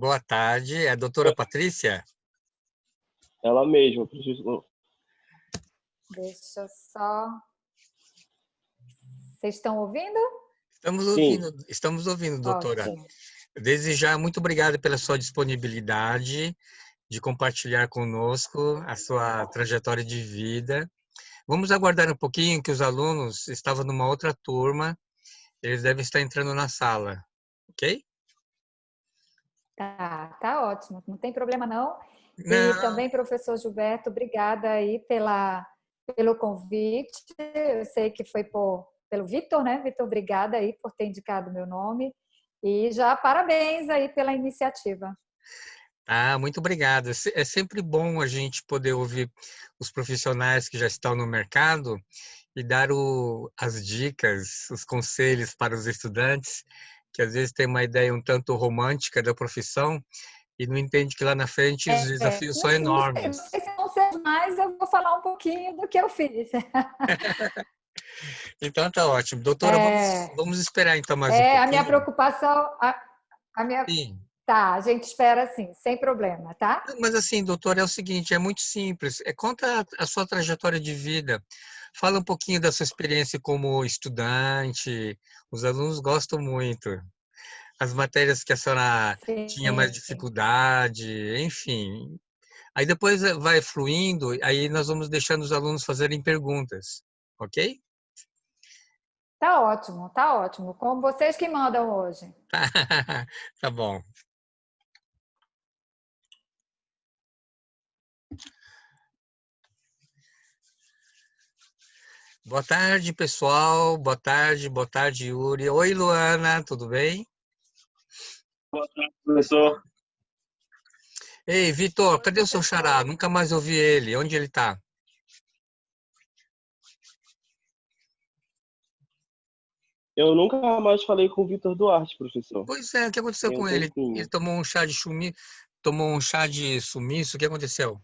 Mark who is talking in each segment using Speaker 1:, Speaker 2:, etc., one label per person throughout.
Speaker 1: Boa tarde, é a doutora Patrícia?
Speaker 2: Ela mesma, professor.
Speaker 3: Deixa eu só... Vocês estão ouvindo?
Speaker 1: Estamos ouvindo, doutora.
Speaker 3: Ótimo.
Speaker 1: Desde já, muito obrigado pela sua disponibilidade de compartilhar conosco a sua trajetória de vida. Vamos aguardar um pouquinho que os alunos estavam numa outra turma, eles devem estar entrando na sala, ok?
Speaker 3: Tá ótimo, não tem problema não. E
Speaker 1: Não,
Speaker 3: também, professor Gilberto, obrigada aí pelo convite. Eu sei que foi pelo Vitor, né? Vitor, obrigada aí por ter indicado o meu nome. E já parabéns aí pela iniciativa.
Speaker 1: muito obrigado. É sempre bom a gente poder ouvir os profissionais que já estão no mercado e dar as dicas, os conselhos para os estudantes, que às vezes têm uma ideia um tanto romântica da profissão e não entende que lá na frente os desafios são
Speaker 3: Não
Speaker 1: enormes.
Speaker 3: sei se vão ser mais, eu vou falar um pouquinho do que eu fiz.
Speaker 1: Então tá ótimo. Doutora, vamos esperar então mais um
Speaker 3: A minha
Speaker 1: pouquinho.
Speaker 3: preocupação, a minha...
Speaker 1: Sim.
Speaker 3: Tá, a gente espera assim, sem problema, tá?
Speaker 1: Mas assim, doutora, é o seguinte, é muito simples. Conta a sua trajetória de vida. Fala um pouquinho da sua experiência como estudante. Os alunos gostam muito. As matérias que a senhora tinha mais
Speaker 3: Sim.
Speaker 1: dificuldade, enfim. Aí depois vai fluindo, aí nós vamos deixando os alunos fazerem perguntas, ok?
Speaker 3: Tá ótimo, tá ótimo. Como vocês que mandam hoje.
Speaker 1: Tá bom. Boa tarde, pessoal. Boa tarde, Yuri. Oi, Luana, tudo bem?
Speaker 2: Boa tarde, professor.
Speaker 1: Ei, Vitor, cadê o seu xará? Nunca mais ouvi ele. Onde ele tá?
Speaker 2: Eu nunca mais falei com o Vitor Duarte, professor.
Speaker 1: Pois é, o que aconteceu
Speaker 2: Tem um
Speaker 1: com ele? Ele
Speaker 2: tempinho.
Speaker 1: tomou um chá tomou um chá de sumiço. O que aconteceu?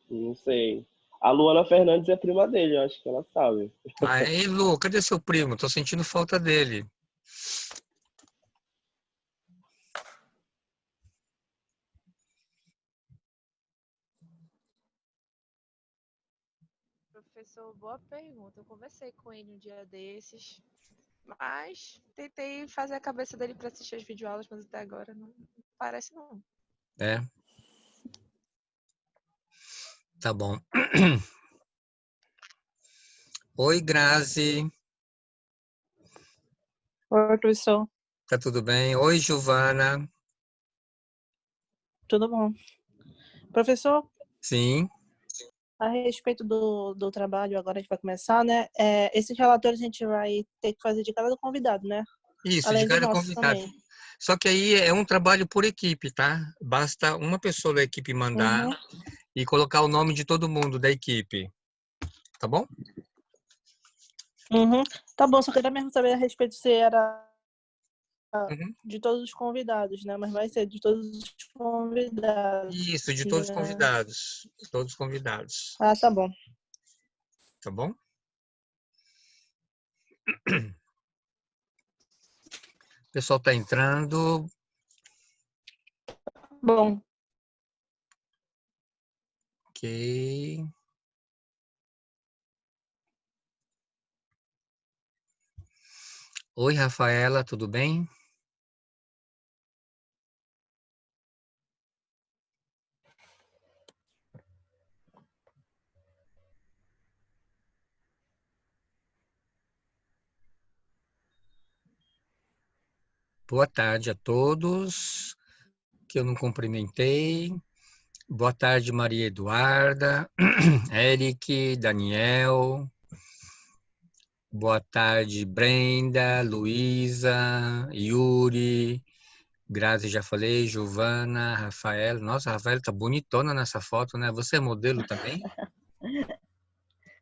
Speaker 2: Não sei. A Luana Fernandes é prima dele, eu acho que ela sabe.
Speaker 1: Ei, Lu, cadê seu primo? Tô sentindo falta dele.
Speaker 4: Professor, boa pergunta. Eu conversei com ele um dia desses, mas tentei fazer a cabeça dele para assistir as videoaulas, mas até agora não parece não.
Speaker 1: É, tá bom. Oi, Grazi.
Speaker 5: Oi, professor.
Speaker 1: Tá tudo bem? Oi, Giovana.
Speaker 5: Tudo bom? Professor,
Speaker 1: Sim.
Speaker 5: a respeito do trabalho, agora a gente vai começar, né? Esses relatórios a gente vai ter que fazer de cada convidado, né?
Speaker 1: Isso, de
Speaker 5: Além do
Speaker 1: cada
Speaker 5: nosso
Speaker 1: convidado.
Speaker 5: também.
Speaker 1: Só que aí é um trabalho por equipe, tá? Basta uma pessoa da equipe mandar
Speaker 5: Uhum.
Speaker 1: e colocar o nome de todo mundo da equipe. Tá bom?
Speaker 5: Uhum. Tá bom, só queria mesmo saber a respeito se era
Speaker 1: Uhum.
Speaker 5: de todos os convidados, né? Mas vai ser de todos os convidados,
Speaker 1: Isso, de todos os
Speaker 5: né?
Speaker 1: convidados. Todos os convidados.
Speaker 5: Ah, tá bom.
Speaker 1: Tá bom? O pessoal tá entrando.
Speaker 5: Bom,
Speaker 1: Ok. Oi, Rafaela, tudo bem? Boa tarde a todos que eu não cumprimentei. Boa tarde, Maria Eduarda, Eric, Daniel. Boa tarde, Brenda, Luísa, Yuri, Grazi, já falei, Giovana, Rafaela. Nossa, a Rafaela tá bonitona nessa foto, né? Você é modelo também?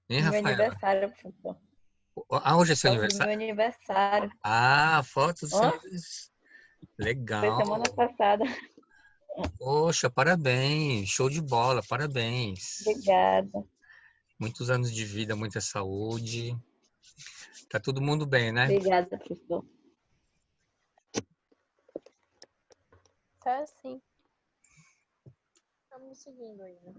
Speaker 1: Hein,
Speaker 6: Meu
Speaker 1: Rafaela?
Speaker 6: aniversário, professor.
Speaker 1: Hoje é seu
Speaker 6: Foto do meu
Speaker 1: aniversário?
Speaker 6: aniversário.
Speaker 1: Foto do seu
Speaker 6: Hã?
Speaker 1: aniversário.
Speaker 6: Foi
Speaker 1: Legal.
Speaker 6: semana passada.
Speaker 1: Poxa, parabéns. Show de bola, parabéns.
Speaker 6: Obrigada.
Speaker 1: Muitos anos de vida, muita saúde. Tá todo mundo bem, né?
Speaker 6: Obrigada, professor. É sim.
Speaker 4: Estamos seguindo aí, né?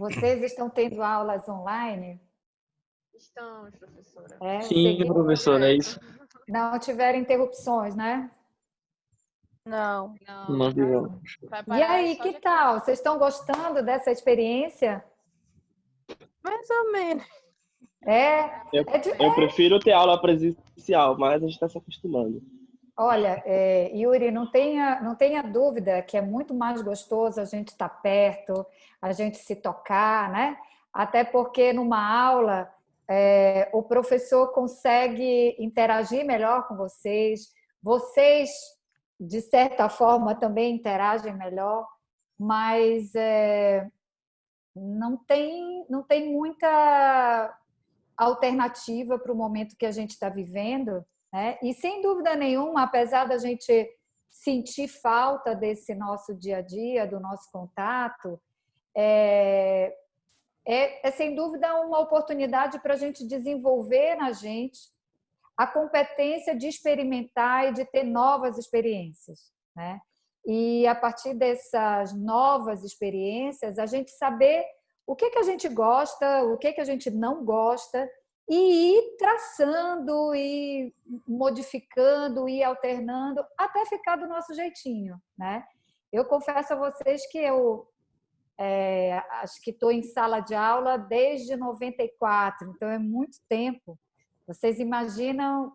Speaker 3: Vocês estão tendo aulas online?
Speaker 4: Estamos, professora.
Speaker 2: Sim,
Speaker 3: Seguindo,
Speaker 2: professora, é isso.
Speaker 3: não tiveram interrupções, né?
Speaker 6: Não.
Speaker 4: Não,
Speaker 2: Não
Speaker 4: vai,
Speaker 2: tivemos.
Speaker 4: vai
Speaker 3: E
Speaker 4: parar
Speaker 3: aí,
Speaker 4: só
Speaker 3: que
Speaker 4: dia
Speaker 3: tal?
Speaker 4: 15.
Speaker 3: Vocês estão gostando dessa experiência?
Speaker 6: Mais ou menos.
Speaker 3: É,
Speaker 2: Eu,
Speaker 3: é de-
Speaker 2: eu prefiro ter aula presencial, mas a gente está se acostumando.
Speaker 3: Olha, Yuri, não tenha dúvida que é muito mais gostoso a gente estar perto, a gente se tocar, né? Até porque numa aula o professor consegue interagir melhor com vocês, vocês, de certa forma, também interagem melhor, mas não tem muita alternativa para o momento que a gente está vivendo, né? E sem dúvida nenhuma, apesar da gente sentir falta desse nosso dia a dia, do nosso contato, é sem dúvida uma oportunidade para a gente desenvolver na gente a competência de experimentar e de ter novas experiências, né? E a partir dessas novas experiências, a gente saber o que a gente gosta, o que a gente não gosta, e ir traçando, e modificando, e alternando, até ficar do nosso jeitinho, né? Eu confesso a vocês que eu acho que estou em sala de aula desde 94, então é muito tempo. Vocês imaginam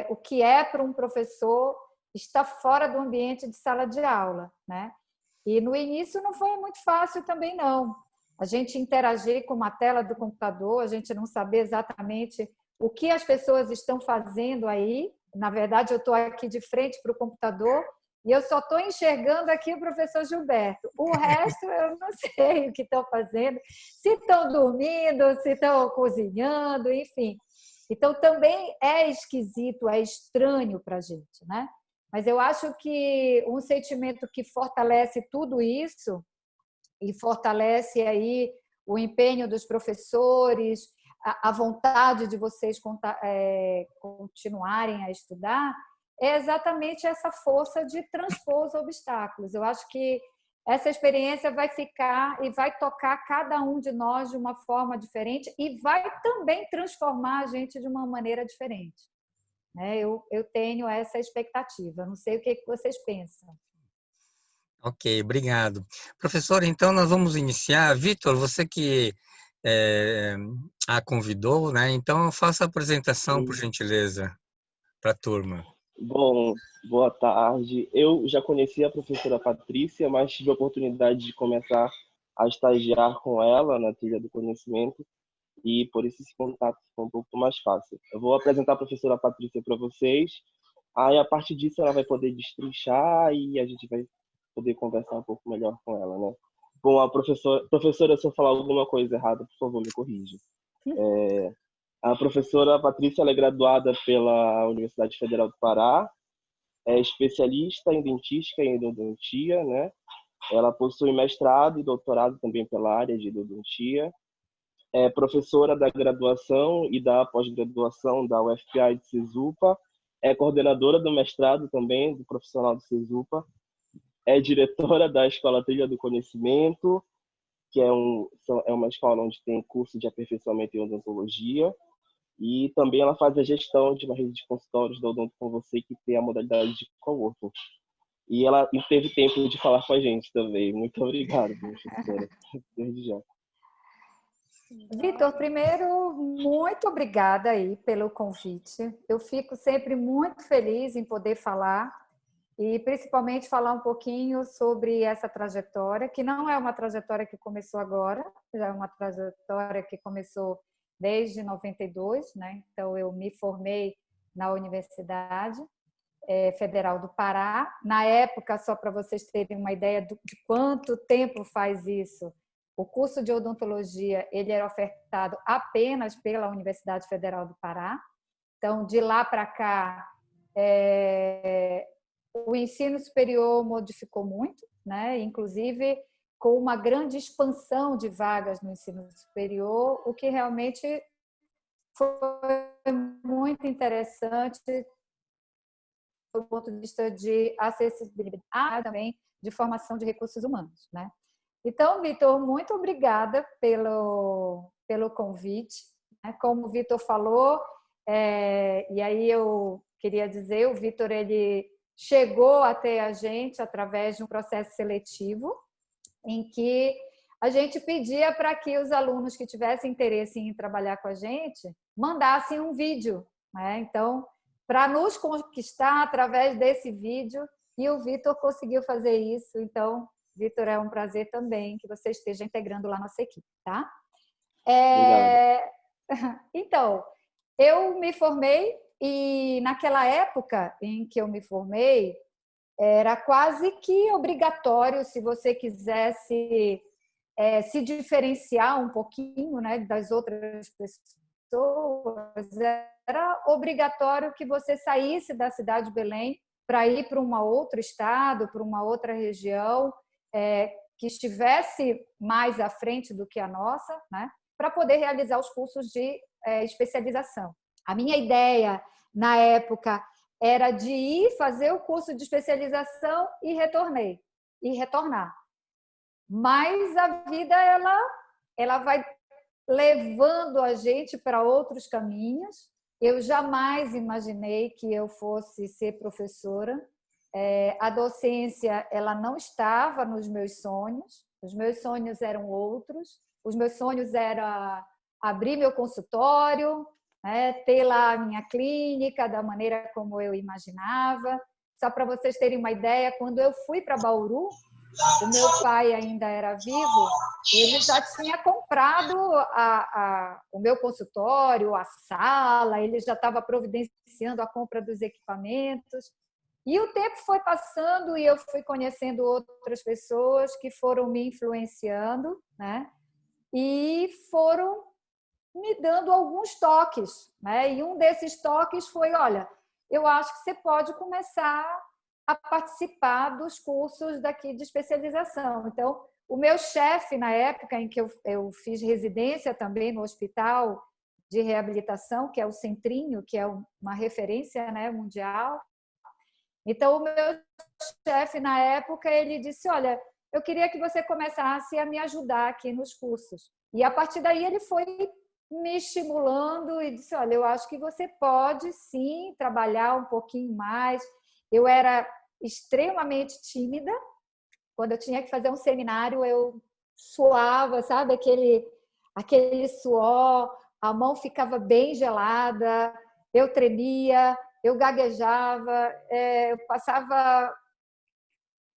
Speaker 3: o que é para um professor estar fora do ambiente de sala de aula, né? E no início não foi muito fácil também, não. A gente interagir com uma tela do computador, a gente não saber exatamente o que as pessoas estão fazendo aí. Na verdade, eu estou aqui de frente para o computador e eu só estou enxergando aqui o professor Gilberto. O resto eu não sei o que estão fazendo, se estão dormindo, se estão cozinhando, enfim. Então, também é esquisito, é estranho para a gente, né? Mas eu acho que um sentimento que fortalece tudo isso e fortalece aí o empenho dos professores, a vontade de vocês continuarem a estudar, é exatamente essa força de transpor os obstáculos. Eu acho que essa experiência vai ficar e vai tocar cada um de nós de uma forma diferente e vai também transformar a gente de uma maneira diferente. Eu tenho essa expectativa. Não sei o que vocês pensam.
Speaker 1: Ok, obrigado. Professor, então nós vamos iniciar. Vitor, você que a convidou, né? Então faça a apresentação, por gentileza, para a turma.
Speaker 2: Bom, boa tarde. Eu já conheci a professora Patrícia, mas tive a oportunidade de começar a estagiar com ela na trilha do conhecimento e por isso esse contato ficou um pouco mais fácil. Eu vou apresentar a professora Patrícia para vocês, aí a partir disso ela vai poder destrinchar e a gente vai poder conversar um pouco melhor com ela, né? Bom, a professora, se eu falar alguma coisa errada, por favor, me corrija. A professora Patrícia, ela é graduada pela Universidade Federal do Pará, é especialista em dentística e endodontia, né? Ela possui mestrado e doutorado também pela área de endodontia. É professora da graduação e da pós-graduação da UFPA de Cesupa. É coordenadora do mestrado também, do profissional do Cesupa. É diretora da Escola Trilha do Conhecimento, que é uma escola onde tem curso de aperfeiçoamento em odontologia. E também ela faz a gestão de uma rede de consultórios da Odonto com Você, que tem a modalidade de coworking. E ela teve tempo de falar com a gente também. Muito obrigado, professora. Desde já.
Speaker 3: Vitor, primeiro, muito obrigada aí pelo convite. Eu fico sempre muito feliz em poder falar e principalmente falar um pouquinho sobre essa trajetória, que não é uma trajetória que começou agora, já é uma trajetória que começou desde 92, né? Então eu me formei na Universidade Federal do Pará. Na época, só para vocês terem uma ideia de quanto tempo faz isso, o curso de odontologia ele era ofertado apenas pela Universidade Federal do Pará. Então, de lá para cá, o ensino superior modificou muito, né? Inclusive com uma grande expansão de vagas no ensino superior, o que realmente foi muito interessante do ponto de vista de acessibilidade, também de formação de recursos humanos, né? Então, Vitor, muito obrigada pelo convite. Como o Vitor falou, e aí eu queria dizer, o Vitor ele chegou até a gente através de um processo seletivo em que a gente pedia para que os alunos que tivessem interesse em trabalhar com a gente mandassem um vídeo, né? Então, para nos conquistar através desse vídeo, e o Vitor conseguiu fazer isso. Então, Vitor, é um prazer também que você esteja integrando lá nossa equipe, tá? Então, eu me formei e naquela época em que eu me formei, era quase que obrigatório, se você quisesse se diferenciar um pouquinho, né, das outras pessoas, era obrigatório que você saísse da cidade de Belém para ir para um outro estado, para uma outra região, que estivesse mais à frente do que a nossa, né, para poder realizar os cursos de especialização. A minha ideia, na época, era de ir fazer o curso de especialização e retornar. Mas a vida, ela vai levando a gente para outros caminhos. Eu jamais imaginei que eu fosse ser professora. A docência, ela não estava nos meus sonhos. Os meus sonhos eram outros. Os meus sonhos eram abrir meu consultório, ter lá a minha clínica da maneira como eu imaginava. Só para vocês terem uma ideia, quando eu fui para Bauru, o meu pai ainda era vivo, ele já tinha comprado o meu consultório, a sala, ele já estava providenciando a compra dos equipamentos. E o tempo foi passando e eu fui conhecendo outras pessoas que foram me influenciando, né? E foram me dando alguns toques, né? E um desses toques foi, olha, eu acho que você pode começar a participar dos cursos daqui de especialização. Então, o meu chefe, na época em que eu fiz residência também no hospital de reabilitação, que é o Centrinho, que é uma referência, né, mundial. Então, o meu chefe, na época, ele disse, olha, eu queria que você começasse a me ajudar aqui nos cursos. E, a partir daí, ele foi me estimulando e disse, olha, eu acho que você pode, sim, trabalhar um pouquinho mais. Eu era extremamente tímida. Quando eu tinha que fazer um seminário, eu suava, sabe? Aquele suor, a mão ficava bem gelada, eu tremia, eu gaguejava, eu passava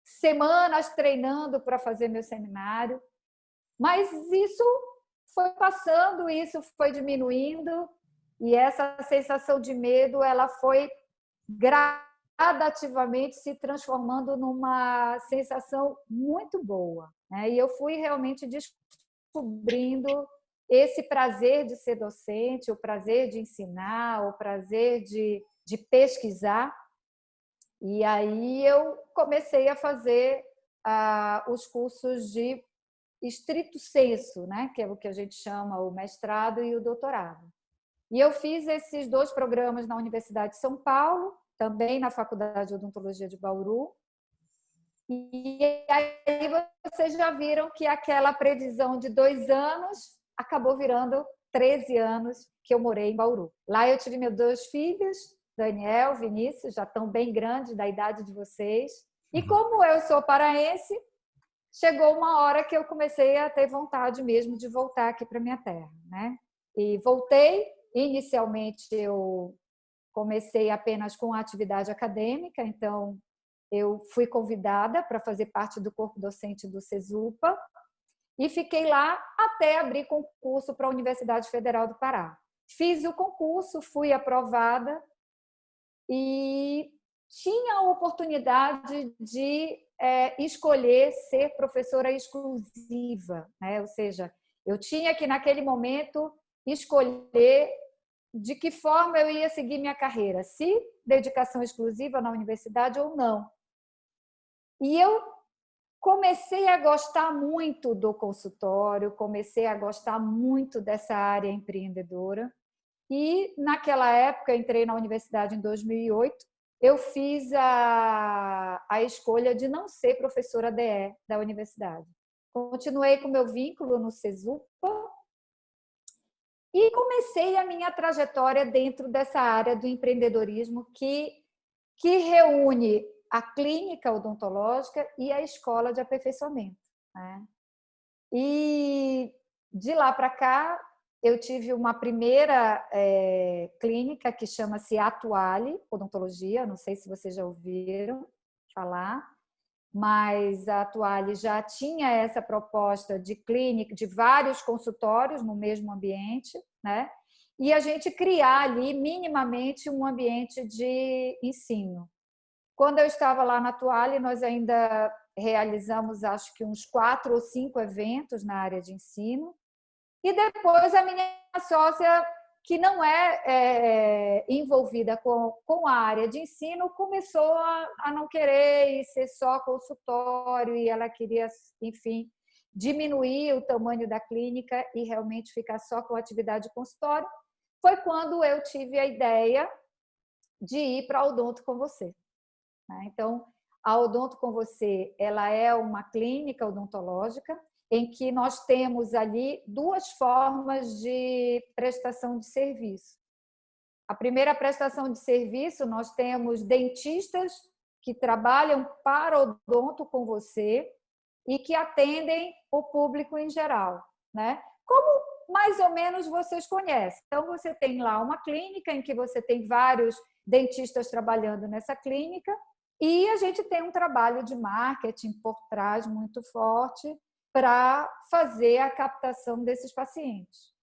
Speaker 3: semanas treinando para fazer meu seminário. Mas isso foi passando, isso foi diminuindo, e essa sensação de medo, ela foi gradativamente se transformando numa sensação muito boa, né? E eu fui realmente descobrindo esse prazer de ser docente, o prazer de ensinar, o prazer de pesquisar. E aí eu comecei a fazer os cursos de estrito sensu, né? Que é o que a gente chama o mestrado e o doutorado. E eu fiz esses 2 programas na Universidade de São Paulo, também na Faculdade de Odontologia de Bauru. E aí vocês já viram que aquela previsão de 2 anos acabou virando 13 anos que eu morei em Bauru. Lá eu tive meus 2 filhos, Daniel, Vinícius, já estão bem grandes, da idade de vocês. E como eu sou paraense, chegou uma hora que eu comecei a ter vontade mesmo de voltar aqui para minha terra, né? E voltei. Inicialmente, eu comecei apenas com a atividade acadêmica, então eu fui convidada para fazer parte do corpo docente do CESUPA e fiquei lá até abrir concurso para a Universidade Federal do Pará. Fiz o concurso, fui aprovada e tinha a oportunidade de escolher ser professora exclusiva, né? Ou seja, eu tinha que, naquele momento, escolher de que forma eu ia seguir minha carreira, se dedicação exclusiva na universidade ou não. E eu comecei a gostar muito do consultório, comecei a gostar muito dessa área empreendedora. E, naquela época, eu entrei na universidade em 2008, eu fiz a escolha de não ser professora DE da universidade. Continuei com meu vínculo no CESUPA e comecei a minha trajetória dentro dessa área do empreendedorismo que reúne a clínica odontológica e a escola de aperfeiçoamento, né? E de lá para cá, eu tive uma primeira clínica que chama-se Atuale Odontologia, não sei se vocês já ouviram falar, mas a Atuale já tinha essa proposta de clínica, de vários consultórios no mesmo ambiente, né? E a gente criar ali minimamente um ambiente de ensino. Quando eu estava lá na Atuale, nós ainda realizamos, acho que uns 4 ou 5 eventos na área de ensino. E depois a minha sócia, que não é envolvida com a área de ensino, começou a não querer ser só consultório e ela queria, enfim, diminuir o tamanho da clínica e realmente ficar só com a atividade de consultório. Foi quando eu tive a ideia de ir para a Odonto com você. Então, a Odonto com você, ela é uma clínica odontológica em que nós temos ali 2 formas de prestação de serviço. A primeira prestação de serviço, nós temos dentistas que trabalham para Odonto com você e que atendem o público em geral, né? Como mais ou menos vocês conhecem. Então, você tem lá uma clínica em que você tem vários dentistas trabalhando nessa clínica e a gente tem um trabalho de marketing por trás muito forte para fazer a captação desses pacientes.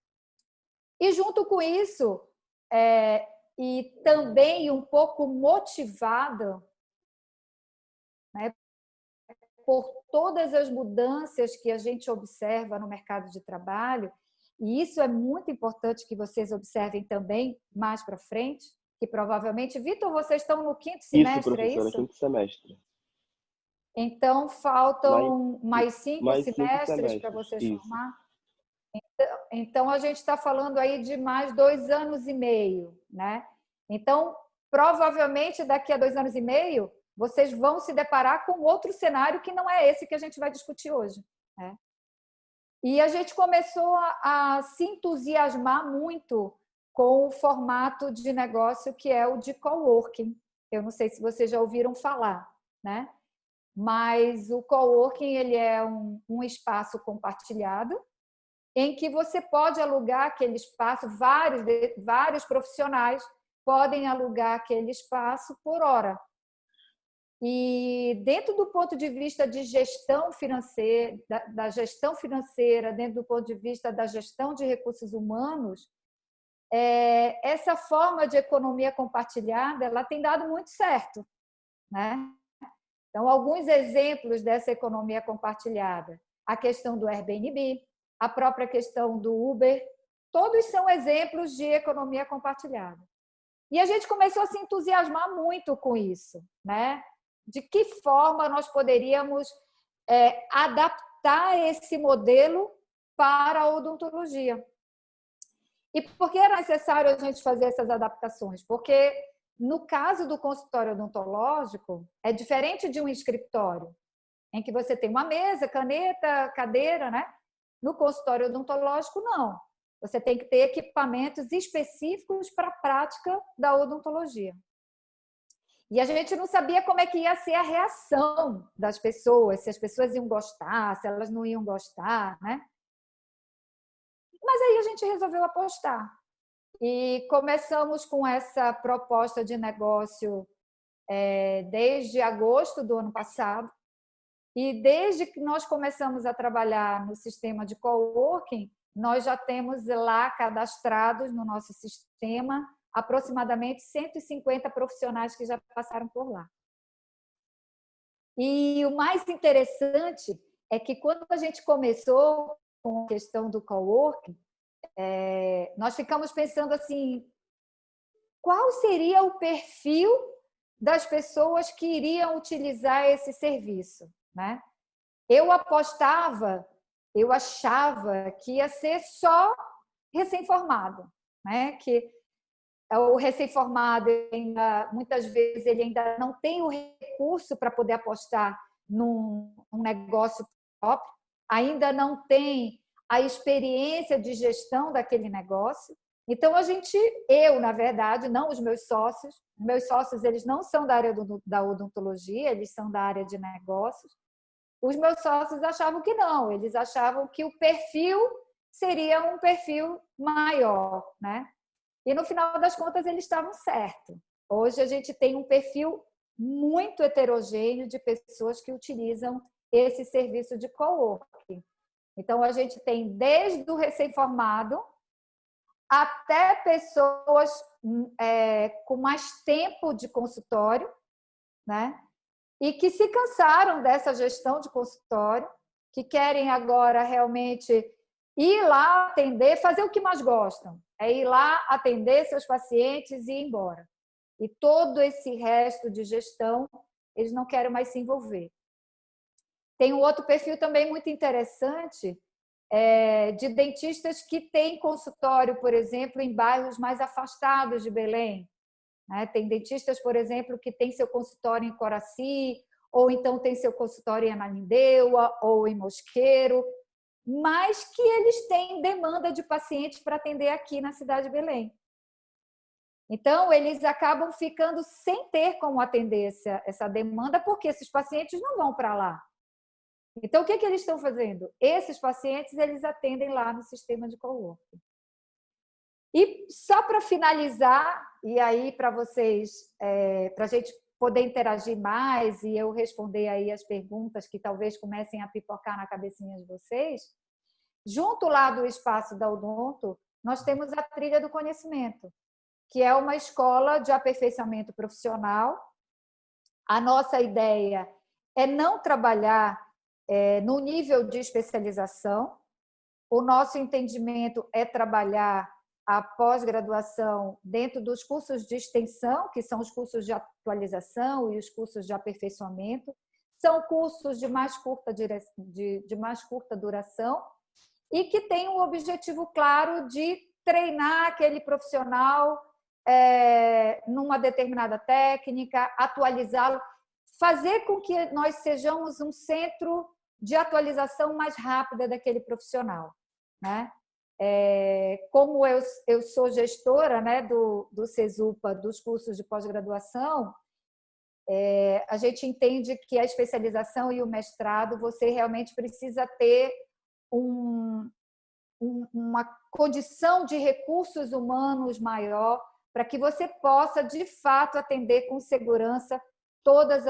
Speaker 3: E junto com isso, e também um pouco motivada, né, por todas as mudanças que a gente observa no mercado de trabalho, e isso é muito importante que vocês observem também mais para frente, que provavelmente, Vitor, vocês estão no 5º semestre,
Speaker 2: Isso, professora,
Speaker 3: é isso?
Speaker 2: 5º semestre.
Speaker 3: Então, faltam mais 5
Speaker 2: Mais 5
Speaker 3: semestres para
Speaker 2: semestres,
Speaker 3: vocês
Speaker 2: isso.
Speaker 3: formar? Então, a gente está falando aí de mais 2 anos e meio, né? Então, provavelmente, daqui a 2 anos e meio, vocês vão se deparar com outro cenário que não é esse que a gente vai discutir hoje, né? E a gente começou a se entusiasmar muito com o formato de negócio que é o de coworking. Eu não sei se vocês já ouviram falar, né? Mas o coworking, ele é um espaço compartilhado em que você pode alugar aquele espaço, vários profissionais podem alugar aquele espaço por hora. E dentro do ponto de vista de gestão financeira, da gestão financeira, dentro do ponto de vista da gestão de recursos humanos, essa forma de economia compartilhada, ela tem dado muito certo, né? Então, alguns exemplos dessa economia compartilhada. A questão do Airbnb, a própria questão do Uber, todos são exemplos de economia compartilhada. E a gente começou a se entusiasmar muito com isso, né? De que forma nós poderíamos adaptar esse modelo para a odontologia. E por que era necessário a gente fazer essas adaptações? Porque, no caso do consultório odontológico, é diferente de um escritório, em que você tem uma mesa, caneta, cadeira, né? No consultório odontológico, não. Você tem que ter equipamentos específicos para a prática da odontologia. E a gente não sabia como é que ia ser a reação das pessoas, se as pessoas iam gostar, se elas não iam gostar, né? Mas aí a gente resolveu apostar. E começamos com essa proposta de negócio desde agosto do ano passado. E desde que nós começamos a trabalhar no sistema de coworking, nós já temos lá cadastrados no nosso sistema aproximadamente 150 profissionais que já passaram por lá. E o mais interessante é que quando a gente começou com a questão do coworking, nós ficamos pensando assim, qual seria o perfil das pessoas que iriam utilizar esse serviço, né? Eu achava que ia ser só recém-formado. né? Que o recém-formado, muitas vezes, ele ainda não tem o recurso para poder apostar num negócio próprio, ainda não tem a experiência de gestão daquele negócio. Então, eu, na verdade, não os meus sócios, eles não são da área da odontologia, eles são da área de negócios. Os meus sócios achavam que não, eles achavam que o perfil seria um perfil maior, né? E, no final das contas, eles estavam certos. Hoje, a gente tem um perfil muito heterogêneo de pessoas que utilizam esse serviço de coworking. Então, a gente tem desde o recém-formado até pessoas com mais tempo de consultório, né? E que se cansaram dessa gestão de consultório, que querem agora realmente ir lá atender, fazer o que mais gostam, é ir lá atender seus pacientes e ir embora. E todo esse resto de gestão, eles não querem mais se envolver. Tem um outro perfil também muito interessante, de dentistas que têm consultório, por exemplo, em bairros mais afastados de Belém. Tem dentistas, por exemplo, que têm seu consultório em Coraci, ou então tem seu consultório em Ananindeua, ou em Mosqueiro, mas que eles têm demanda de pacientes para atender aqui na cidade de Belém. Então, eles acabam ficando sem ter como atender essa demanda, porque esses pacientes não vão para lá. Então, o que eles estão fazendo? Esses pacientes, eles atendem lá no sistema de coworking. E só para finalizar, e aí para vocês, para a gente poder interagir mais e eu responder aí as perguntas que talvez comecem a pipocar na cabecinha de vocês, junto lá do espaço da Odonto, nós temos a Trilha do Conhecimento, que é uma escola de aperfeiçoamento profissional. A nossa ideia é não trabalhar no nível de especialização. O nosso entendimento é trabalhar a pós-graduação dentro dos cursos de extensão, que são os cursos de atualização e os cursos de aperfeiçoamento. São cursos de mais curta duração e que têm um objetivo claro de treinar aquele profissional numa determinada técnica, atualizá-lo, fazer com que nós sejamos um centro de atualização mais rápida daquele profissional, né? Como eu sou gestora, né, do CESUPA, dos cursos de pós-graduação, a gente entende que a especialização e o mestrado, você realmente precisa ter uma condição de recursos humanos maior para que você possa, de fato, atender com segurança todas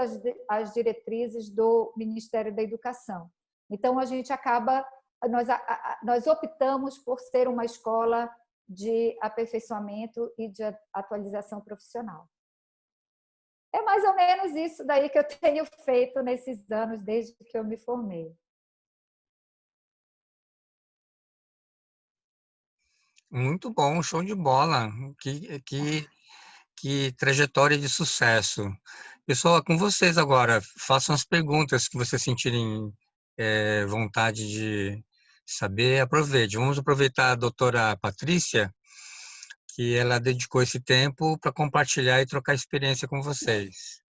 Speaker 3: as diretrizes do Ministério da Educação. Então, a gente nós optamos por ser uma escola de aperfeiçoamento e de atualização profissional. É mais ou menos isso daí que eu tenho feito nesses anos, desde que eu me formei.
Speaker 1: Muito bom, show de bola. Que trajetória de sucesso. Pessoal, é com vocês agora. Façam as perguntas que vocês sentirem vontade de saber. Aproveite. Vamos aproveitar a doutora Patrícia, que ela dedicou esse tempo para compartilhar e trocar experiência com vocês.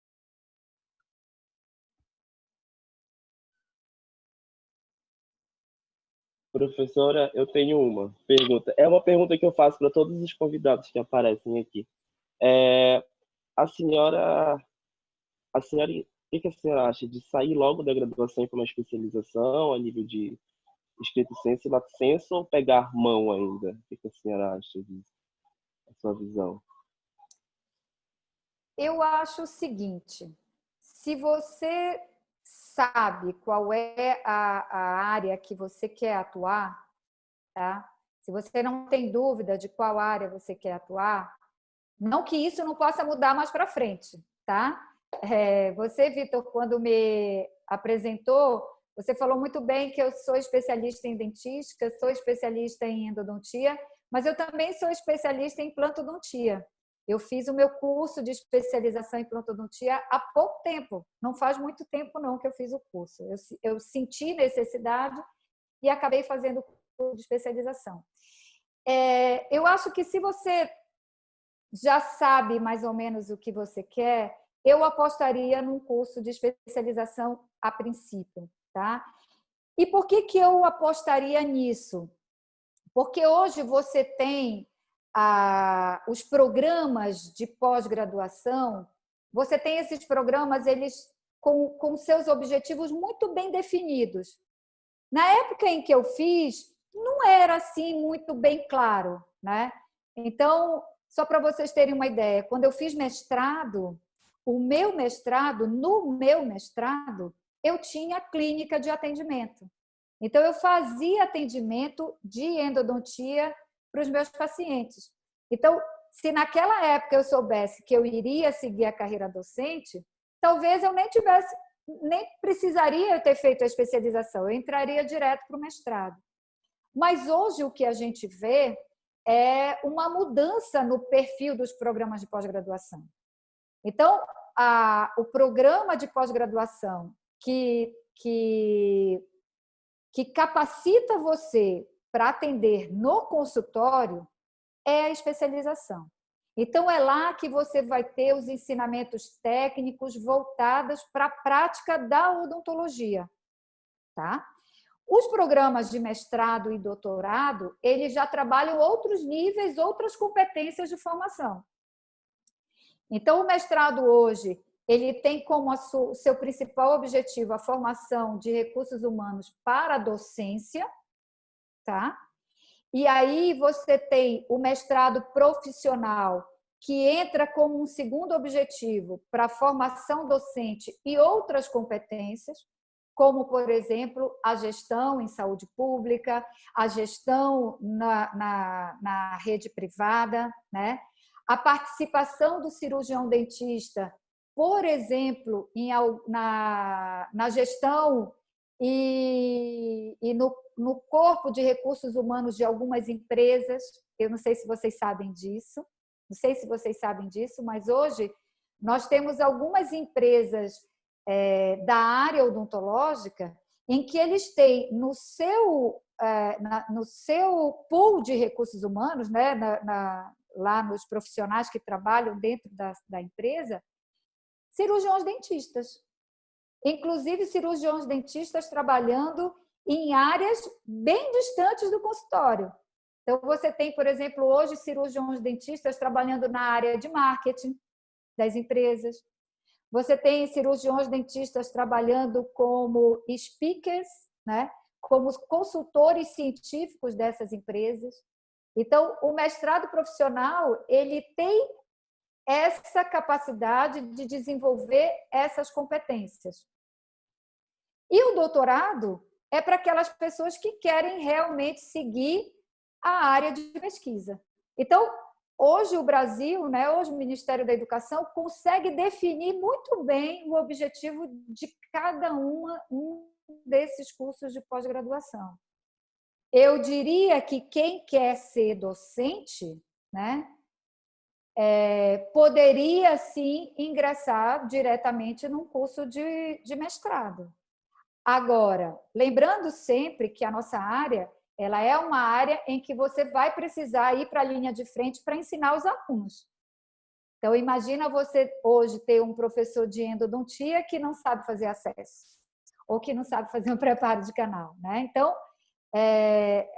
Speaker 2: Professora, eu tenho uma pergunta. É uma pergunta que eu faço para todos os convidados que aparecem aqui. A senhora, o que a senhora acha de sair logo da graduação para uma especialização a nível de escrito senso e lato senso, ou pegar mão ainda? O que a senhora acha disso? A sua visão?
Speaker 3: Eu acho o seguinte, se você sabe qual é a área que você quer atuar, tá? Se você não tem dúvida de qual área você quer atuar, não que isso não possa mudar mais para frente, tá? Você, Vitor, quando me apresentou, você falou muito bem que eu sou especialista em dentística, sou especialista em endodontia, mas eu também sou especialista em implantodontia. Eu fiz o meu curso de especialização em implantodontia há pouco tempo, não faz muito tempo não que eu fiz o curso. Eu senti necessidade e acabei fazendo o curso de especialização. Eu acho que se você já sabe mais ou menos o que você quer, eu apostaria num curso de especialização a princípio, tá? E por que eu apostaria nisso? Porque hoje você tem os programas de pós-graduação, você tem esses programas eles com seus objetivos muito bem definidos. Na época em que eu fiz, não era assim muito bem claro, né? Então, só para vocês terem uma ideia, quando eu fiz mestrado, no meu mestrado, eu tinha clínica de atendimento. Então, eu fazia atendimento de endodontia para os meus pacientes. Então, se naquela época eu soubesse que eu iria seguir a carreira docente, talvez eu nem precisaria ter feito a especialização, eu entraria direto para o mestrado. Mas hoje o que a gente vê é uma mudança no perfil dos programas de pós-graduação. Então, o programa de pós-graduação que capacita você para atender no consultório é a especialização. Então, é lá que você vai ter os ensinamentos técnicos voltados para a prática da odontologia, tá? Os programas de mestrado e doutorado, eles já trabalham outros níveis, outras competências de formação. Então, o mestrado hoje, ele tem como seu principal objetivo a formação de recursos humanos para a docência, tá? E aí você tem o mestrado profissional, que entra como um segundo objetivo para a formação docente e outras competências, como, por exemplo, a gestão em saúde pública, a gestão na rede privada, né? A participação do cirurgião dentista, por exemplo, na gestão e no corpo de recursos humanos de algumas empresas. Eu não sei se vocês sabem disso, mas hoje nós temos algumas empresas da área odontológica em que eles têm no seu pool de recursos humanos, né, lá nos profissionais que trabalham dentro da empresa, cirurgiões dentistas. Inclusive cirurgiões dentistas trabalhando em áreas bem distantes do consultório. Então, você tem, por exemplo, hoje cirurgiões dentistas trabalhando na área de marketing das empresas. Você tem cirurgiões dentistas trabalhando como speakers, né? Como consultores científicos dessas empresas. Então, o mestrado profissional, ele tem essa capacidade de desenvolver essas competências. E o doutorado é para aquelas pessoas que querem realmente seguir a área de pesquisa. Então, hoje o Brasil, né, hoje o Ministério da Educação consegue definir muito bem o objetivo de cada um desses cursos de pós-graduação. Eu diria que quem quer ser docente, né, poderia, sim, ingressar diretamente num curso de mestrado. Agora, lembrando sempre que a nossa área, ela é uma área em que você vai precisar ir para a linha de frente para ensinar os alunos. Então, imagina você hoje ter um professor de endodontia que não sabe fazer acesso, ou que não sabe fazer um preparo de canal, né? Então,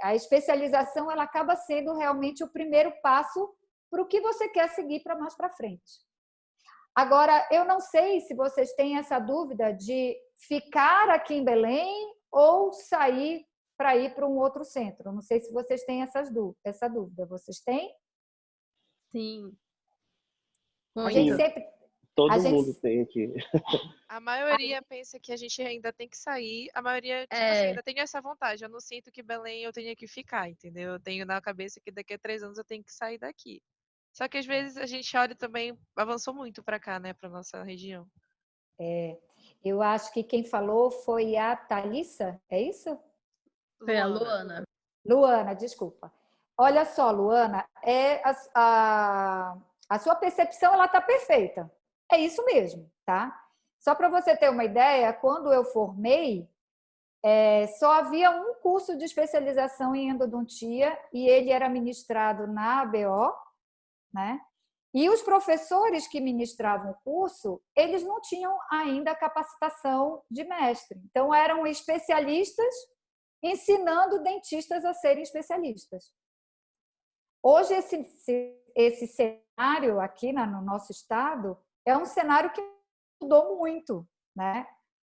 Speaker 3: a especialização ela acaba sendo realmente o primeiro passo para o que você quer seguir para mais para frente. Agora, eu não sei se vocês têm essa dúvida de ficar aqui em Belém ou sair para ir para um outro centro. Não sei se vocês têm essa dúvida. Vocês têm?
Speaker 6: Sim.
Speaker 3: A gente sempre...
Speaker 2: Todo mundo tem aqui.
Speaker 4: A maioria pensa que a gente ainda tem que sair. A maioria, tipo assim, ainda tem essa vontade. Eu não sinto que Belém eu tenha que ficar, entendeu? Eu tenho na cabeça que daqui a 3 anos eu tenho que sair daqui. Só que às vezes a gente olha também, avançou muito para cá, né? Para nossa região.
Speaker 3: Eu acho que quem falou foi a Thalissa, é isso?
Speaker 6: Foi a Luana.
Speaker 3: Luana, desculpa. Olha só, Luana, a sua percepção ela está perfeita. É isso mesmo, tá? Só para você ter uma ideia, quando eu formei, só havia um curso de especialização em endodontia e ele era ministrado na ABO, né? E os professores que ministravam o curso, eles não tinham ainda a capacitação de mestre. Então, eram especialistas ensinando dentistas a serem especialistas. Hoje, esse cenário aqui no nosso estado é um cenário que mudou muito, né?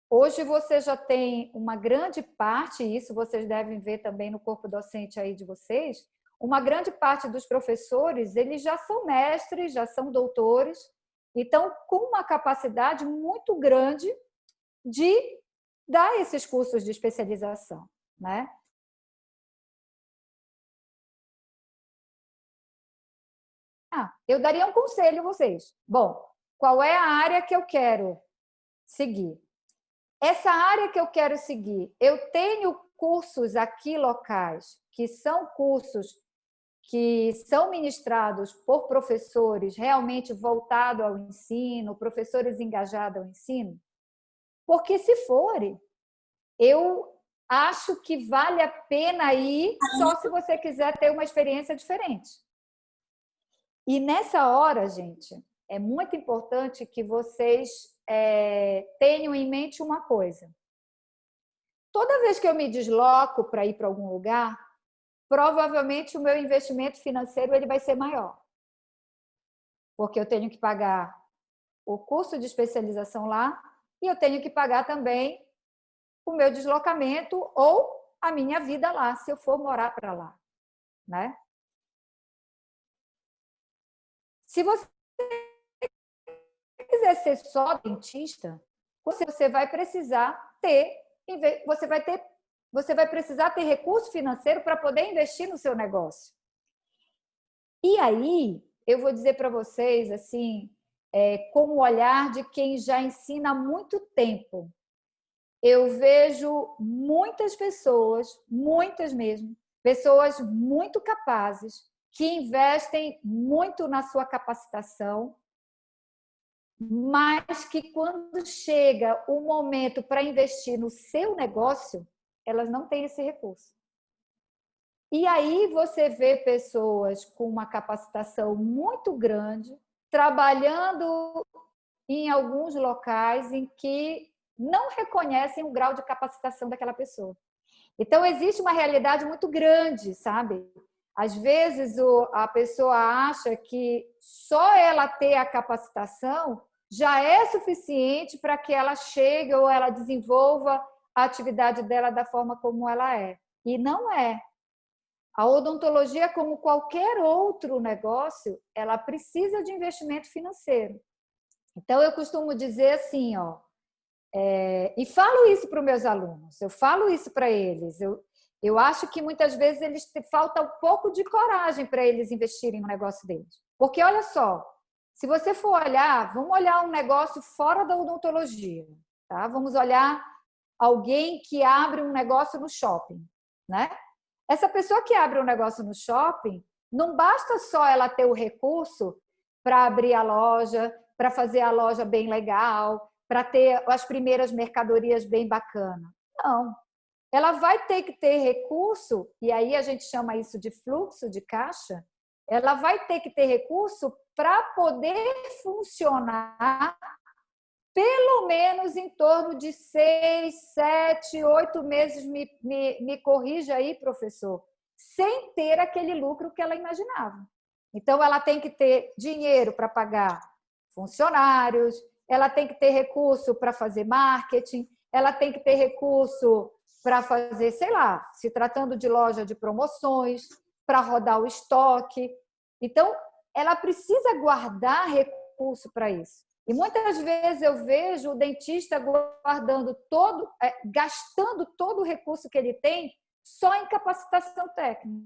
Speaker 3: Hoje você já tem uma grande parte, isso vocês devem ver também no corpo docente aí de vocês, uma grande parte dos professores, eles já são mestres, já são doutores, então com uma capacidade muito grande de dar esses cursos de especialização, né? Eu daria um conselho a vocês. Bom, qual é a área que eu quero seguir? Essa área que eu quero seguir, eu tenho cursos aqui locais, que são cursos que são ministrados por professores realmente voltados ao ensino, professores engajados ao ensino? Porque se forem, eu acho que vale a pena ir só se você quiser ter uma experiência diferente. E nessa hora, gente, é muito importante que vocês tenham em mente uma coisa. Toda vez que eu me desloco para ir para algum lugar, provavelmente o meu investimento financeiro ele vai ser maior. Porque eu tenho que pagar o curso de especialização lá e eu tenho que pagar também o meu deslocamento ou a minha vida lá, se eu for morar para lá, né? Se você quiser ser só dentista, você vai precisar ter, você vai precisar ter recurso financeiro para poder investir no seu negócio. E aí, eu vou dizer para vocês, assim, com o olhar de quem já ensina há muito tempo, eu vejo muitas pessoas, muitas mesmo, pessoas muito capazes, que investem muito na sua capacitação, mas que quando chega o momento para investir no seu negócio, elas não têm esse recurso. E aí você vê pessoas com uma capacitação muito grande, trabalhando em alguns locais em que não reconhecem o grau de capacitação daquela pessoa. Então, existe uma realidade muito grande, sabe? Às vezes, a pessoa acha que só ela ter a capacitação já é suficiente para que ela chegue ou ela desenvolva a atividade dela da forma como ela é. E não é. A odontologia, como qualquer outro negócio, ela precisa de investimento financeiro. Então, eu costumo dizer assim, e falo isso para os meus alunos, eu falo isso para eles, eu acho que muitas vezes eles falta um pouco de coragem para eles investirem no negócio deles. Porque, olha só, se você for olhar, vamos olhar um negócio fora da odontologia, tá? Vamos olhar alguém que abre um negócio no shopping, né? Essa pessoa que abre um negócio no shopping, não basta só ela ter o recurso para abrir a loja, para fazer a loja bem legal, para ter as primeiras mercadorias bem bacanas. Não. Ela vai ter que ter recurso, e aí a gente chama isso de fluxo de caixa, ela vai ter que ter recurso para poder funcionar pelo menos em torno de 6, 7, 8 meses, me corrija aí, professor, sem ter aquele lucro que ela imaginava. Então, ela tem que ter dinheiro para pagar funcionários, ela tem que ter recurso para fazer marketing, ela tem que ter recurso para fazer, sei lá, se tratando de loja de promoções, para rodar o estoque. Então, ela precisa guardar recurso para isso. E muitas vezes eu vejo o dentista gastando todo o recurso que ele tem só em capacitação técnica.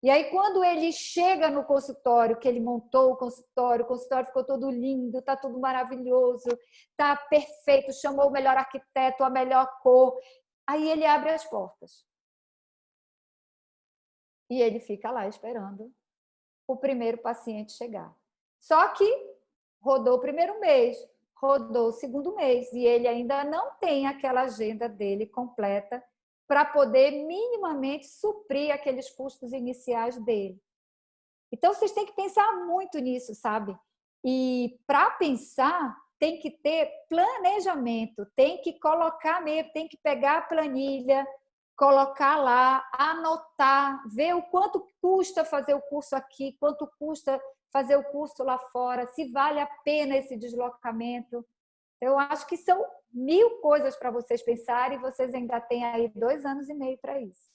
Speaker 3: E aí, quando ele chega no consultório, que ele montou o consultório ficou todo lindo, está tudo maravilhoso, está perfeito, chamou o melhor arquiteto, a melhor cor. Aí ele abre as portas. E ele fica lá esperando o primeiro paciente chegar. Só que rodou o primeiro mês, rodou o segundo mês e ele ainda não tem aquela agenda dele completa para poder minimamente suprir aqueles custos iniciais dele. Então, vocês têm que pensar muito nisso, sabe? E para pensar, tem que ter planejamento, tem que colocar mesmo, tem que pegar a planilha, colocar lá, anotar, ver o quanto custa fazer o curso aqui, quanto custa fazer o curso lá fora, se vale a pena esse deslocamento. Eu acho que são 1000 coisas para vocês pensarem e vocês ainda têm aí 2 anos e meio para isso.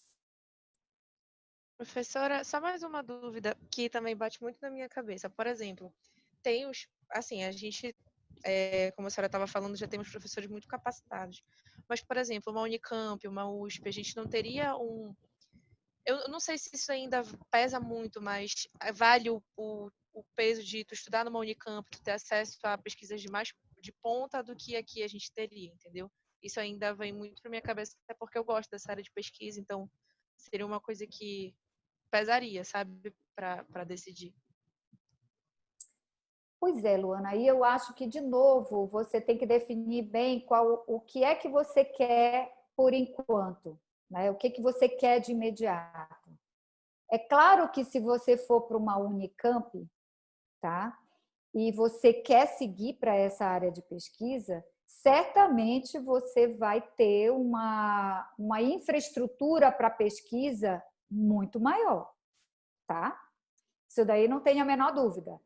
Speaker 4: Professora, só mais uma dúvida que também bate muito na minha cabeça. Por exemplo, tem os, assim, a gente, como a senhora estava falando, já temos professores muito capacitados. Mas, por exemplo, uma Unicamp, uma USP, a gente não teria um... Eu não sei se isso ainda pesa muito, mas vale o peso de tu estudar numa Unicamp, tu ter acesso a pesquisas de mais de ponta do que aqui a gente teria, entendeu? Isso ainda vem muito para minha cabeça, até porque eu gosto dessa área de pesquisa, então seria uma coisa que pesaria, sabe, para decidir.
Speaker 3: Pois é, Luana, aí eu acho que, de novo, você tem que definir bem o que é que você quer por enquanto, né? O que você quer de imediato. É claro que se você for para uma Unicamp, tá? E você quer seguir para essa área de pesquisa, certamente você vai ter uma infraestrutura para pesquisa muito maior, tá? Isso daí não tem a menor dúvida.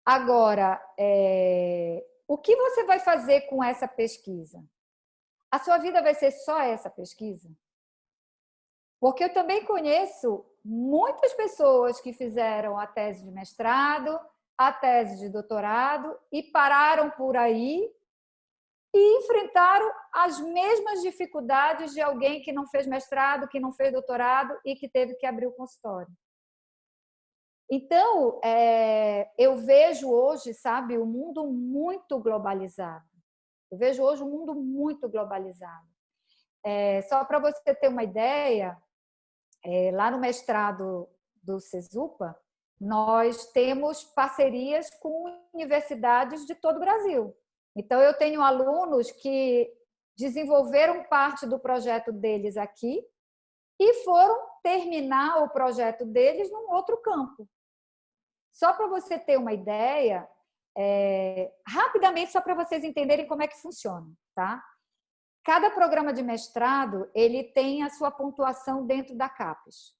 Speaker 3: Agora, o que você vai fazer com essa pesquisa? A sua vida vai ser só essa pesquisa? Porque eu também conheço muitas pessoas que fizeram a tese de mestrado, a tese de doutorado e pararam por aí e enfrentaram as mesmas dificuldades de alguém que não fez mestrado, que não fez doutorado e que teve que abrir o consultório. Então, eu vejo hoje, sabe, o mundo muito globalizado. Eu vejo hoje um mundo muito globalizado. Só para você ter uma ideia, lá no mestrado do CESUPA, nós temos parcerias com universidades de todo o Brasil. Então, eu tenho alunos que desenvolveram parte do projeto deles aqui e foram terminar o projeto deles num outro campo. Só para você ter uma ideia, rapidamente, só para vocês entenderem como é que funciona, tá? Cada programa de mestrado, ele tem a sua pontuação dentro da CAPES.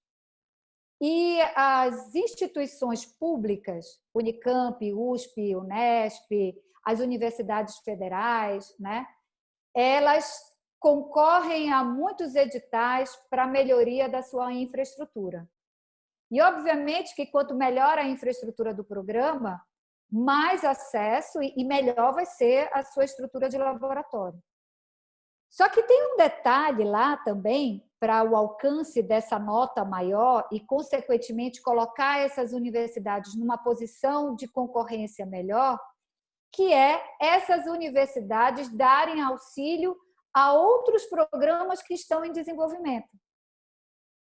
Speaker 3: E as instituições públicas, Unicamp, USP, Unesp, as universidades federais, né? Elas concorrem a muitos editais para a melhoria da sua infraestrutura. E, obviamente, que quanto melhor a infraestrutura do programa, mais acesso e melhor vai ser a sua estrutura de laboratório. Só que tem um detalhe lá também para o alcance dessa nota maior e, consequentemente, colocar essas universidades numa posição de concorrência melhor, que é essas universidades darem auxílio a outros programas que estão em desenvolvimento.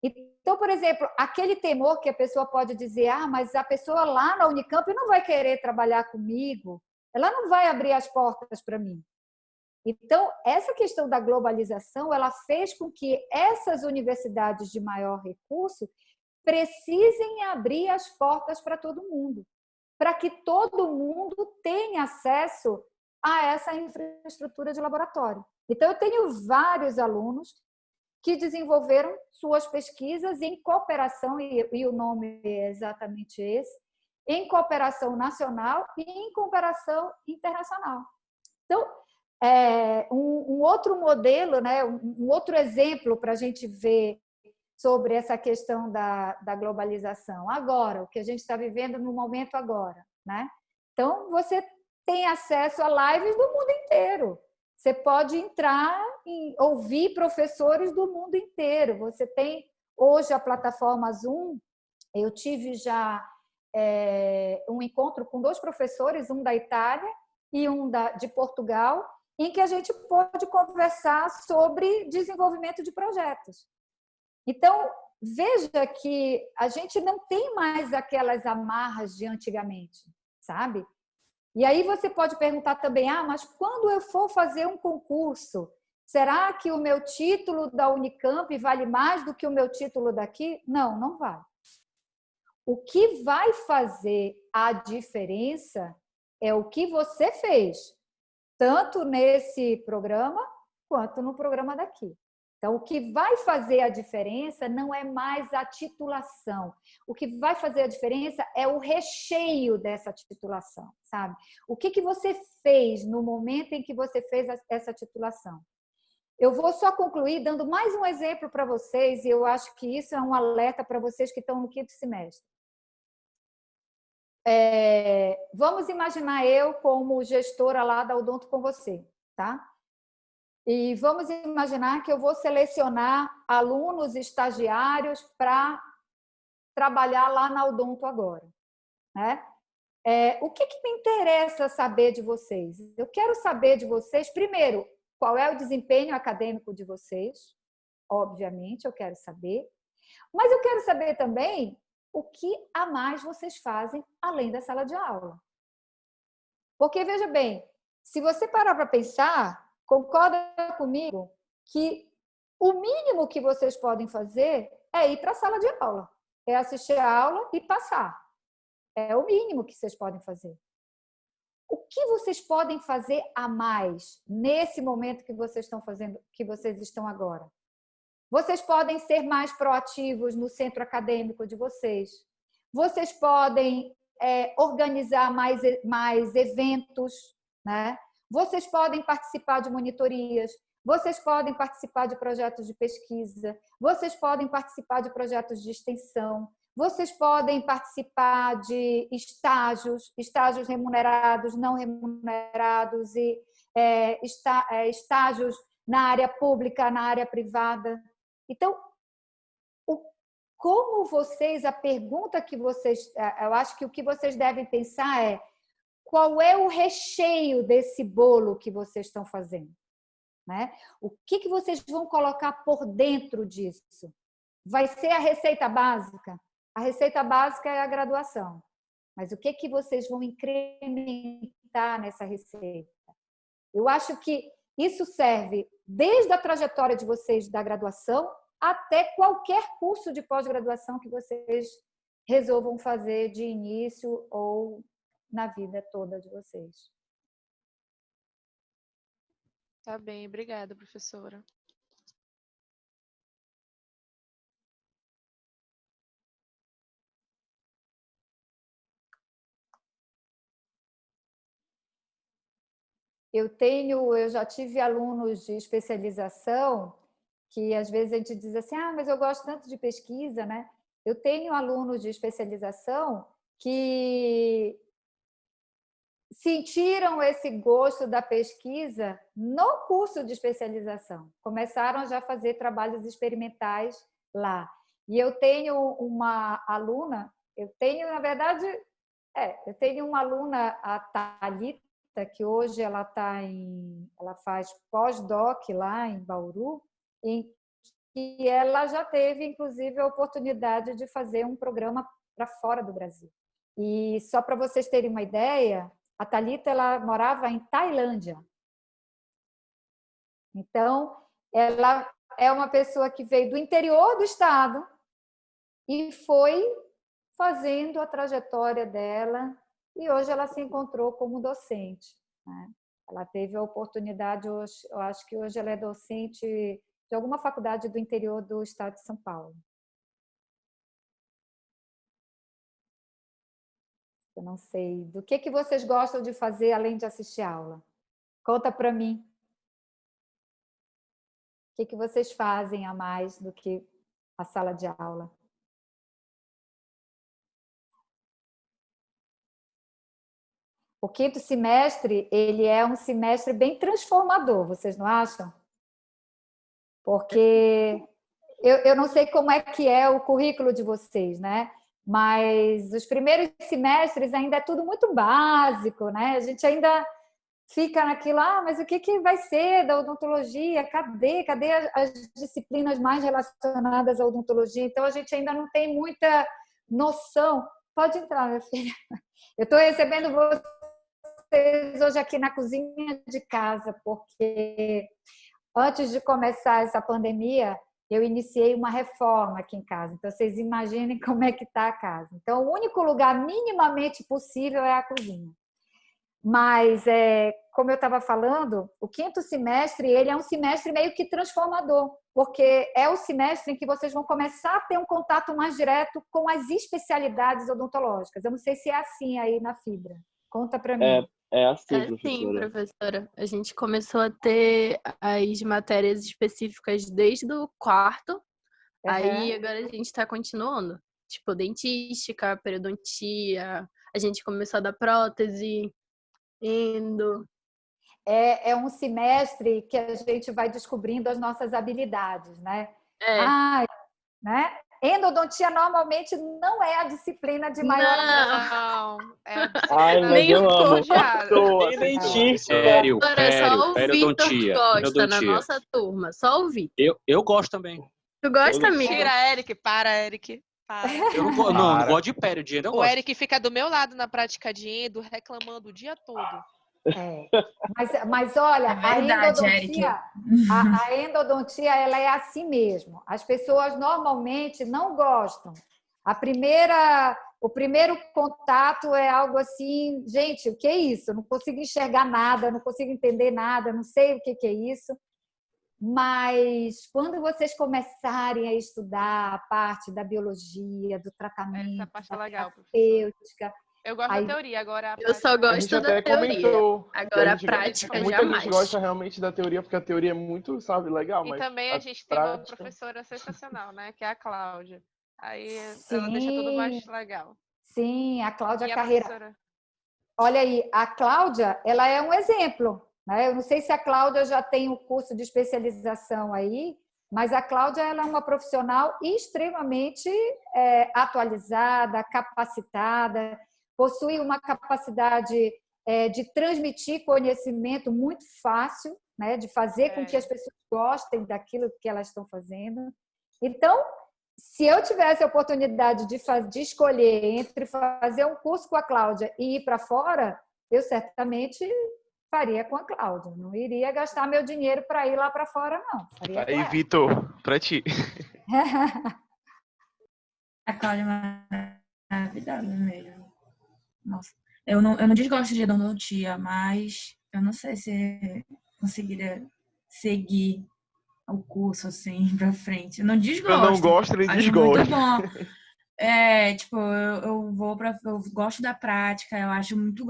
Speaker 3: Então, por exemplo, aquele temor que a pessoa pode dizer, mas a pessoa lá na Unicamp não vai querer trabalhar comigo, ela não vai abrir as portas para mim. Então, essa questão da globalização, ela fez com que essas universidades de maior recurso precisem abrir as portas para todo mundo, para que todo mundo tenha acesso a essa infraestrutura de laboratório. Então, eu tenho vários alunos que desenvolveram suas pesquisas em cooperação, e o nome é exatamente esse, em cooperação nacional e em cooperação internacional. Então, um outro modelo, né, um outro exemplo para a gente ver sobre essa questão da globalização. Agora, o que a gente está vivendo no momento agora, né? Então, você tem acesso a lives do mundo inteiro. Você pode entrar e ouvir professores do mundo inteiro. Você tem hoje a plataforma Zoom. Eu tive já um encontro com 2 professores, um da Itália e um de Portugal, em que a gente pode conversar sobre desenvolvimento de projetos. Então, veja que a gente não tem mais aquelas amarras de antigamente, sabe? E aí você pode perguntar também, mas quando eu for fazer um concurso, será que o meu título da Unicamp vale mais do que o meu título daqui? Não, não vale. O que vai fazer a diferença é o que você fez, tanto nesse programa quanto no programa daqui. Então, o que vai fazer a diferença não é mais a titulação. O que vai fazer a diferença é o recheio dessa titulação, sabe? O que você fez no momento em que você fez essa titulação? Eu vou só concluir dando mais um exemplo para vocês, e eu acho que isso é um alerta para vocês que estão no 5º semestre. Vamos imaginar eu como gestora lá da Odonto com você, tá? E vamos imaginar que eu vou selecionar alunos estagiários para trabalhar lá na Odonto agora, né? O que me interessa saber de vocês? Eu quero saber de vocês, primeiro, qual é o desempenho acadêmico de vocês, obviamente, eu quero saber. Mas eu quero saber também o que a mais vocês fazem além da sala de aula. Porque, veja bem, se você parar para pensar, concorda comigo que o mínimo que vocês podem fazer é ir para a sala de aula, é assistir a aula e passar. É o mínimo que vocês podem fazer. O que vocês podem fazer a mais nesse momento que vocês estão fazendo, que vocês estão agora? Vocês podem ser mais proativos no centro acadêmico de vocês. Vocês podem organizar mais eventos, né? Vocês podem participar de monitorias, vocês podem participar de projetos de pesquisa, vocês podem participar de projetos de extensão, vocês podem participar de estágios remunerados, não remunerados e estágios na área pública, na área privada. Então, como vocês, a pergunta que vocês, eu acho que o que vocês devem pensar é qual é o recheio desse bolo que vocês estão fazendo, né? O que vocês vão colocar por dentro disso? Vai ser a receita básica? A receita básica é a graduação. Mas o que vocês vão incrementar nessa receita? Eu acho que isso serve desde a trajetória de vocês da graduação até qualquer curso de pós-graduação que vocês resolvam fazer de início ou na vida toda de vocês.
Speaker 4: Tá bem, obrigada, professora.
Speaker 3: Eu já tive alunos de especialização que às vezes a gente diz assim, mas eu gosto tanto de pesquisa, né? Eu tenho alunos de especialização que sentiram esse gosto da pesquisa no curso de especialização. Começaram já a fazer trabalhos experimentais lá. E eu tenho uma aluna, eu tenho uma aluna, a Thalita, que hoje ela faz pós-doc lá em Bauru, e ela já teve, inclusive, a oportunidade de fazer um programa para fora do Brasil. E só para vocês terem uma ideia, a Thalita ela morava em Tailândia. Então, ela é uma pessoa que veio do interior do estado e foi fazendo a trajetória dela, e hoje ela se encontrou como docente, né? Ela teve a oportunidade, eu acho que hoje ela é docente de alguma faculdade do interior do estado de São Paulo. Eu não sei. Do que vocês gostam de fazer além de assistir aula? Conta para mim. O que vocês fazem a mais do que a sala de aula? O 5º semestre, ele é um semestre bem transformador, vocês não acham? Porque eu não sei como é que é o currículo de vocês, né? Mas os primeiros semestres ainda é tudo muito básico, né? A gente ainda fica naquilo, mas o que vai ser da odontologia? Cadê as disciplinas mais relacionadas à odontologia? Então, a gente ainda não tem muita noção. Pode entrar, minha filha. Eu estou recebendo vocês hoje aqui na cozinha de casa, porque antes de começar essa pandemia, eu iniciei uma reforma aqui em casa. Então, vocês imaginem como é que está a casa. Então, o único lugar minimamente possível é a cozinha. Mas, como eu estava falando, o 5º semestre ele é um semestre meio que transformador, porque é o semestre em que vocês vão começar a ter um contato mais direto com as especialidades odontológicas. Eu não sei se é assim aí na Fibra. Conta para mim.
Speaker 2: É assim,
Speaker 6: É
Speaker 2: professora.
Speaker 6: sim, professora. A gente começou a ter as matérias específicas desde o 4º, aí agora a gente está continuando. Tipo, dentística, periodontia, a gente começou a dar prótese, endo.
Speaker 3: É um semestre que a gente vai descobrindo as nossas habilidades, né? Né? Endodontia normalmente não é a disciplina de maior...
Speaker 4: Não, é a
Speaker 2: Ai,
Speaker 4: disciplina
Speaker 2: mas eu amo.
Speaker 4: privilegiada.
Speaker 2: E dentista.
Speaker 7: Sério,
Speaker 6: Só o Vitor
Speaker 7: periodontia.
Speaker 6: gosta na nossa turma. Só o Vitor.
Speaker 7: Eu gosto também.
Speaker 6: Tu gosta, amigo?
Speaker 4: Tira, Eric. Para, Eric. Para.
Speaker 7: Eu não gosto de pério, de endo eu
Speaker 4: O
Speaker 7: gosto.
Speaker 4: Eric fica do meu lado na prática de endo, reclamando o dia todo.
Speaker 3: Mas olha,
Speaker 8: É verdade, Eric.
Speaker 3: a endodontia ela é assim mesmo. As pessoas normalmente não gostam. O primeiro contato é algo assim, gente, o que é isso? Eu não consigo enxergar nada, não consigo entender nada, não sei o que é isso. Mas quando vocês começarem a estudar a parte da biologia, do tratamento,
Speaker 4: Essa parte é legal,
Speaker 3: terapêutica,
Speaker 4: eu gosto da teoria, agora
Speaker 6: Eu só gosto da teoria. Agora a prática
Speaker 9: muita
Speaker 6: jamais.
Speaker 9: gente gosta realmente da teoria, porque a teoria é muito, sabe, legal.
Speaker 4: E
Speaker 9: mas
Speaker 4: também a gente tem uma professora sensacional, né? Que é a Cláudia. Aí ela deixa tudo mais legal.
Speaker 3: Sim, a Cláudia
Speaker 4: E a
Speaker 3: Carreira.
Speaker 4: professora?
Speaker 3: Olha aí, a Cláudia, ela é um exemplo, né? Eu não sei se a Cláudia já tem um curso de especialização aí, mas a Cláudia ela é uma profissional extremamente atualizada, capacitada, possui uma capacidade de transmitir conhecimento muito fácil, né? De fazer com que as pessoas gostem daquilo que elas estão fazendo. Então, se eu tivesse a oportunidade de escolher entre fazer um curso com a Cláudia e ir para fora, eu certamente faria com a Cláudia. Não iria gastar meu dinheiro para ir lá para fora, não. Faria
Speaker 9: aí, Vitor, para ti.
Speaker 8: A Cláudia é maravilhosa mesmo. Nossa. Eu não desgosto de endodontia, mas eu não sei se conseguiria seguir o curso assim pra frente. Eu não desgosto.
Speaker 9: Eu não gosto nem desgosto.
Speaker 8: Muito bom. Tipo, eu gosto da prática, eu acho muito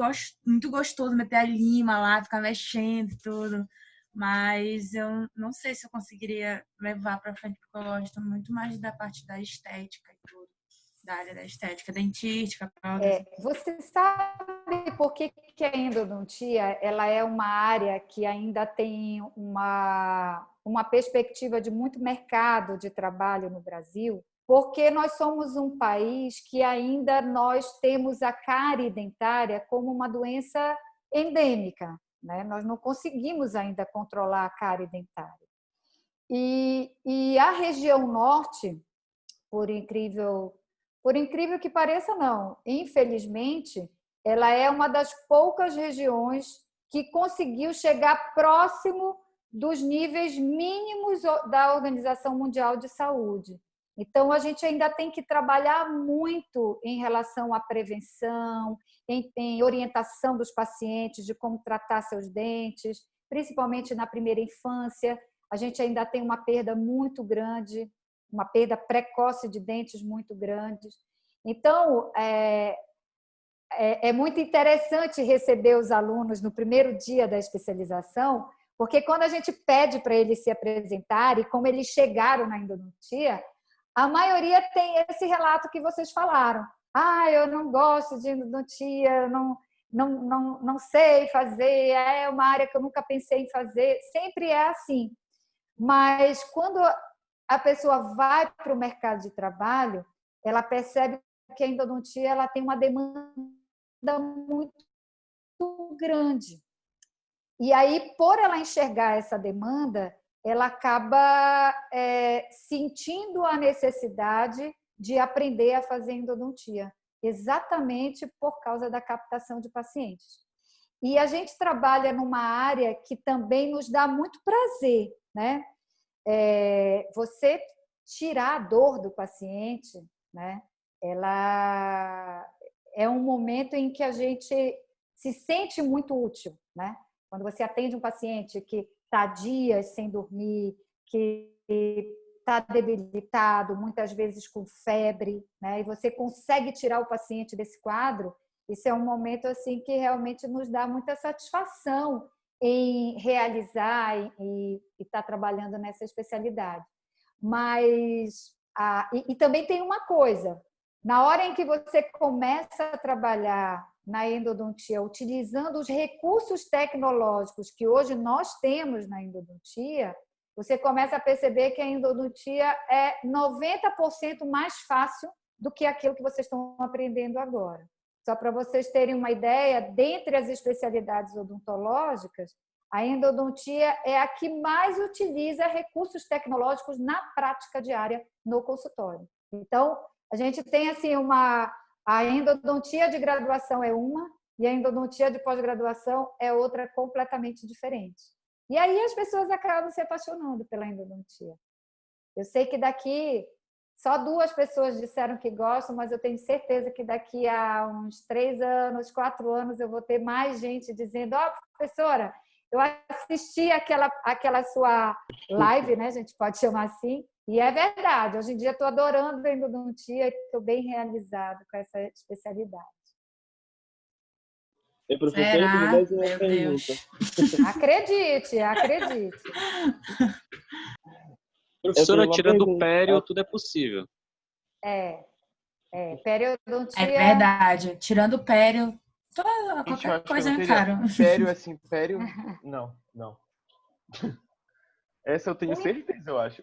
Speaker 8: gostoso meter a lima lá, ficar mexendo e tudo. Mas eu não sei se eu conseguiria levar pra frente, porque eu gosto muito mais da parte da estética e tudo. Da área da estética, dentística.
Speaker 3: Você sabe por que a endodontia ela é uma área que ainda tem uma perspectiva de muito mercado de trabalho no Brasil? Porque nós somos um país que ainda nós temos a cárie dentária como uma doença endêmica, né? Nós não conseguimos ainda controlar a cárie dentária. E a região norte, por incrível que pareça, não. Infelizmente, ela é uma das poucas regiões que conseguiu chegar próximo dos níveis mínimos da Organização Mundial de Saúde. Então, a gente ainda tem que trabalhar muito em relação à prevenção, em orientação dos pacientes de como tratar seus dentes, principalmente na primeira infância. A gente ainda tem uma perda muito grande, uma perda precoce de dentes muito grandes. Então, é muito interessante receber os alunos no primeiro dia da especialização, porque quando a gente pede para eles se apresentarem, como eles chegaram na endodontia, a maioria tem esse relato que vocês falaram. Eu não gosto de endodontia, não sei fazer, é uma área que eu nunca pensei em fazer. Sempre é assim. Mas quando a pessoa vai para o mercado de trabalho, ela percebe que a endodontia ela tem uma demanda muito grande. E aí, por ela enxergar essa demanda, ela acaba sentindo a necessidade de aprender a fazer endodontia, exatamente por causa da captação de pacientes. E a gente trabalha numa área que também nos dá muito prazer, né? Você tirar a dor do paciente, né? Ela é um momento em que a gente se sente muito útil, né? Quando você atende um paciente que está dias sem dormir, que está debilitado, muitas vezes com febre, né? E você consegue tirar o paciente desse quadro, isso é um momento assim que realmente nos dá muita satisfação em realizar e estar trabalhando nessa especialidade. Mas e também tem uma coisa, na hora em que você começa a trabalhar na endodontia, utilizando os recursos tecnológicos que hoje nós temos na endodontia, você começa a perceber que a endodontia é 90% mais fácil do que aquilo que vocês estão aprendendo agora. Só para vocês terem uma ideia, dentre as especialidades odontológicas, a endodontia é a que mais utiliza recursos tecnológicos na prática diária no consultório. Então, a gente tem assim a endodontia de graduação é uma e a endodontia de pós-graduação é outra completamente diferente. E aí as pessoas acabam se apaixonando pela endodontia. Eu sei que daqui só 2 pessoas disseram que gostam, mas eu tenho certeza que daqui a uns 3 anos, 4 anos, eu vou ter mais gente dizendo: professora, eu assisti aquela sua live, né? A gente pode chamar assim, e é verdade. Hoje em dia estou adorando a endodontia e estou bem realizado com essa especialidade.
Speaker 2: Professora, eu tenho mais uma pergunta.
Speaker 3: Acredite.
Speaker 7: Professora, tirando o pério, tudo é possível.
Speaker 3: Periodontia...
Speaker 8: É verdade. Tirando o pério, qualquer coisa é caro.
Speaker 9: Pério, assim, pério... Não. Essa eu tenho certeza, eu acho.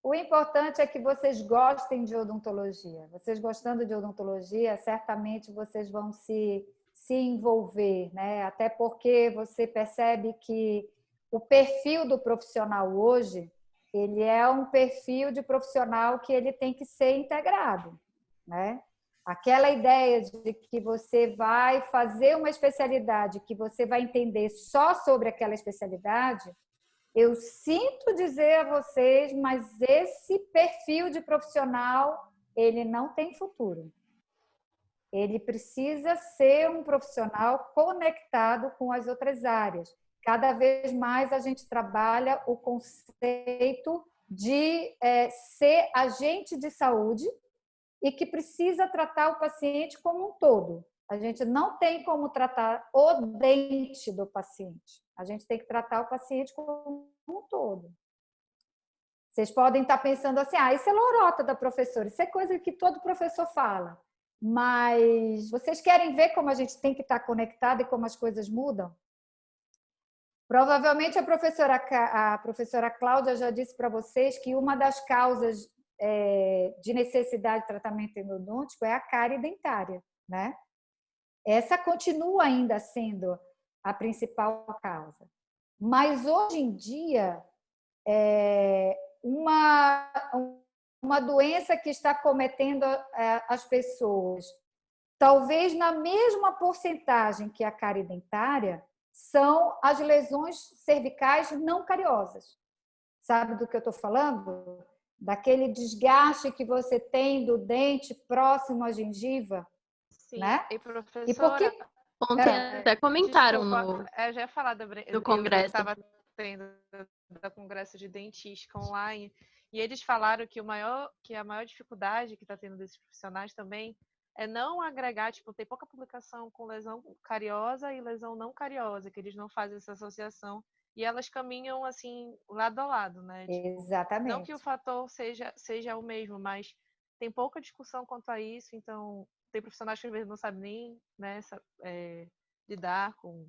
Speaker 3: O importante é que vocês gostem de odontologia. Vocês gostando de odontologia, certamente vocês vão se envolver, né? Até porque você percebe que o perfil do profissional hoje, ele é um perfil de profissional que ele tem que ser integrado, né? Aquela ideia de que você vai fazer uma especialidade, que você vai entender só sobre aquela especialidade, eu sinto dizer a vocês, mas esse perfil de profissional, ele não tem futuro. Ele precisa ser um profissional conectado com as outras áreas. Cada vez mais a gente trabalha o conceito de ser agente de saúde e que precisa tratar o paciente como um todo. A gente não tem como tratar o dente do paciente. A gente tem que tratar o paciente como um todo. Vocês podem estar pensando assim, isso é lorota da professora, isso é coisa que todo professor fala. Mas vocês querem ver como a gente tem que estar conectado e como as coisas mudam? Provavelmente a professora Cláudia já disse para vocês que uma das causas de necessidade de tratamento endodôntico é a cárie dentária, né? Essa continua ainda sendo a principal causa. Mas hoje em dia, uma doença que está cometendo as pessoas, talvez na mesma porcentagem que a cárie dentária, são as lesões cervicais não cariosas. Sabe do que eu estou falando? Daquele desgaste que você tem do dente próximo à gengiva.
Speaker 4: Sim,
Speaker 3: né?
Speaker 4: E professora...
Speaker 3: E por que...
Speaker 6: Ontem até comentaram
Speaker 4: eu já ia falar
Speaker 6: do congresso.
Speaker 4: Estava tendo da congresso de dentística online, e eles falaram que a maior dificuldade que está tendo desses profissionais também é não agregar, tem pouca publicação com lesão cariosa e lesão não cariosa, que eles não fazem essa associação, e elas caminham assim, lado a lado, né?
Speaker 3: Exatamente.
Speaker 4: Não que o fator seja o mesmo, mas tem pouca discussão quanto a isso, então tem profissionais que às vezes não sabem nem, né, lidar com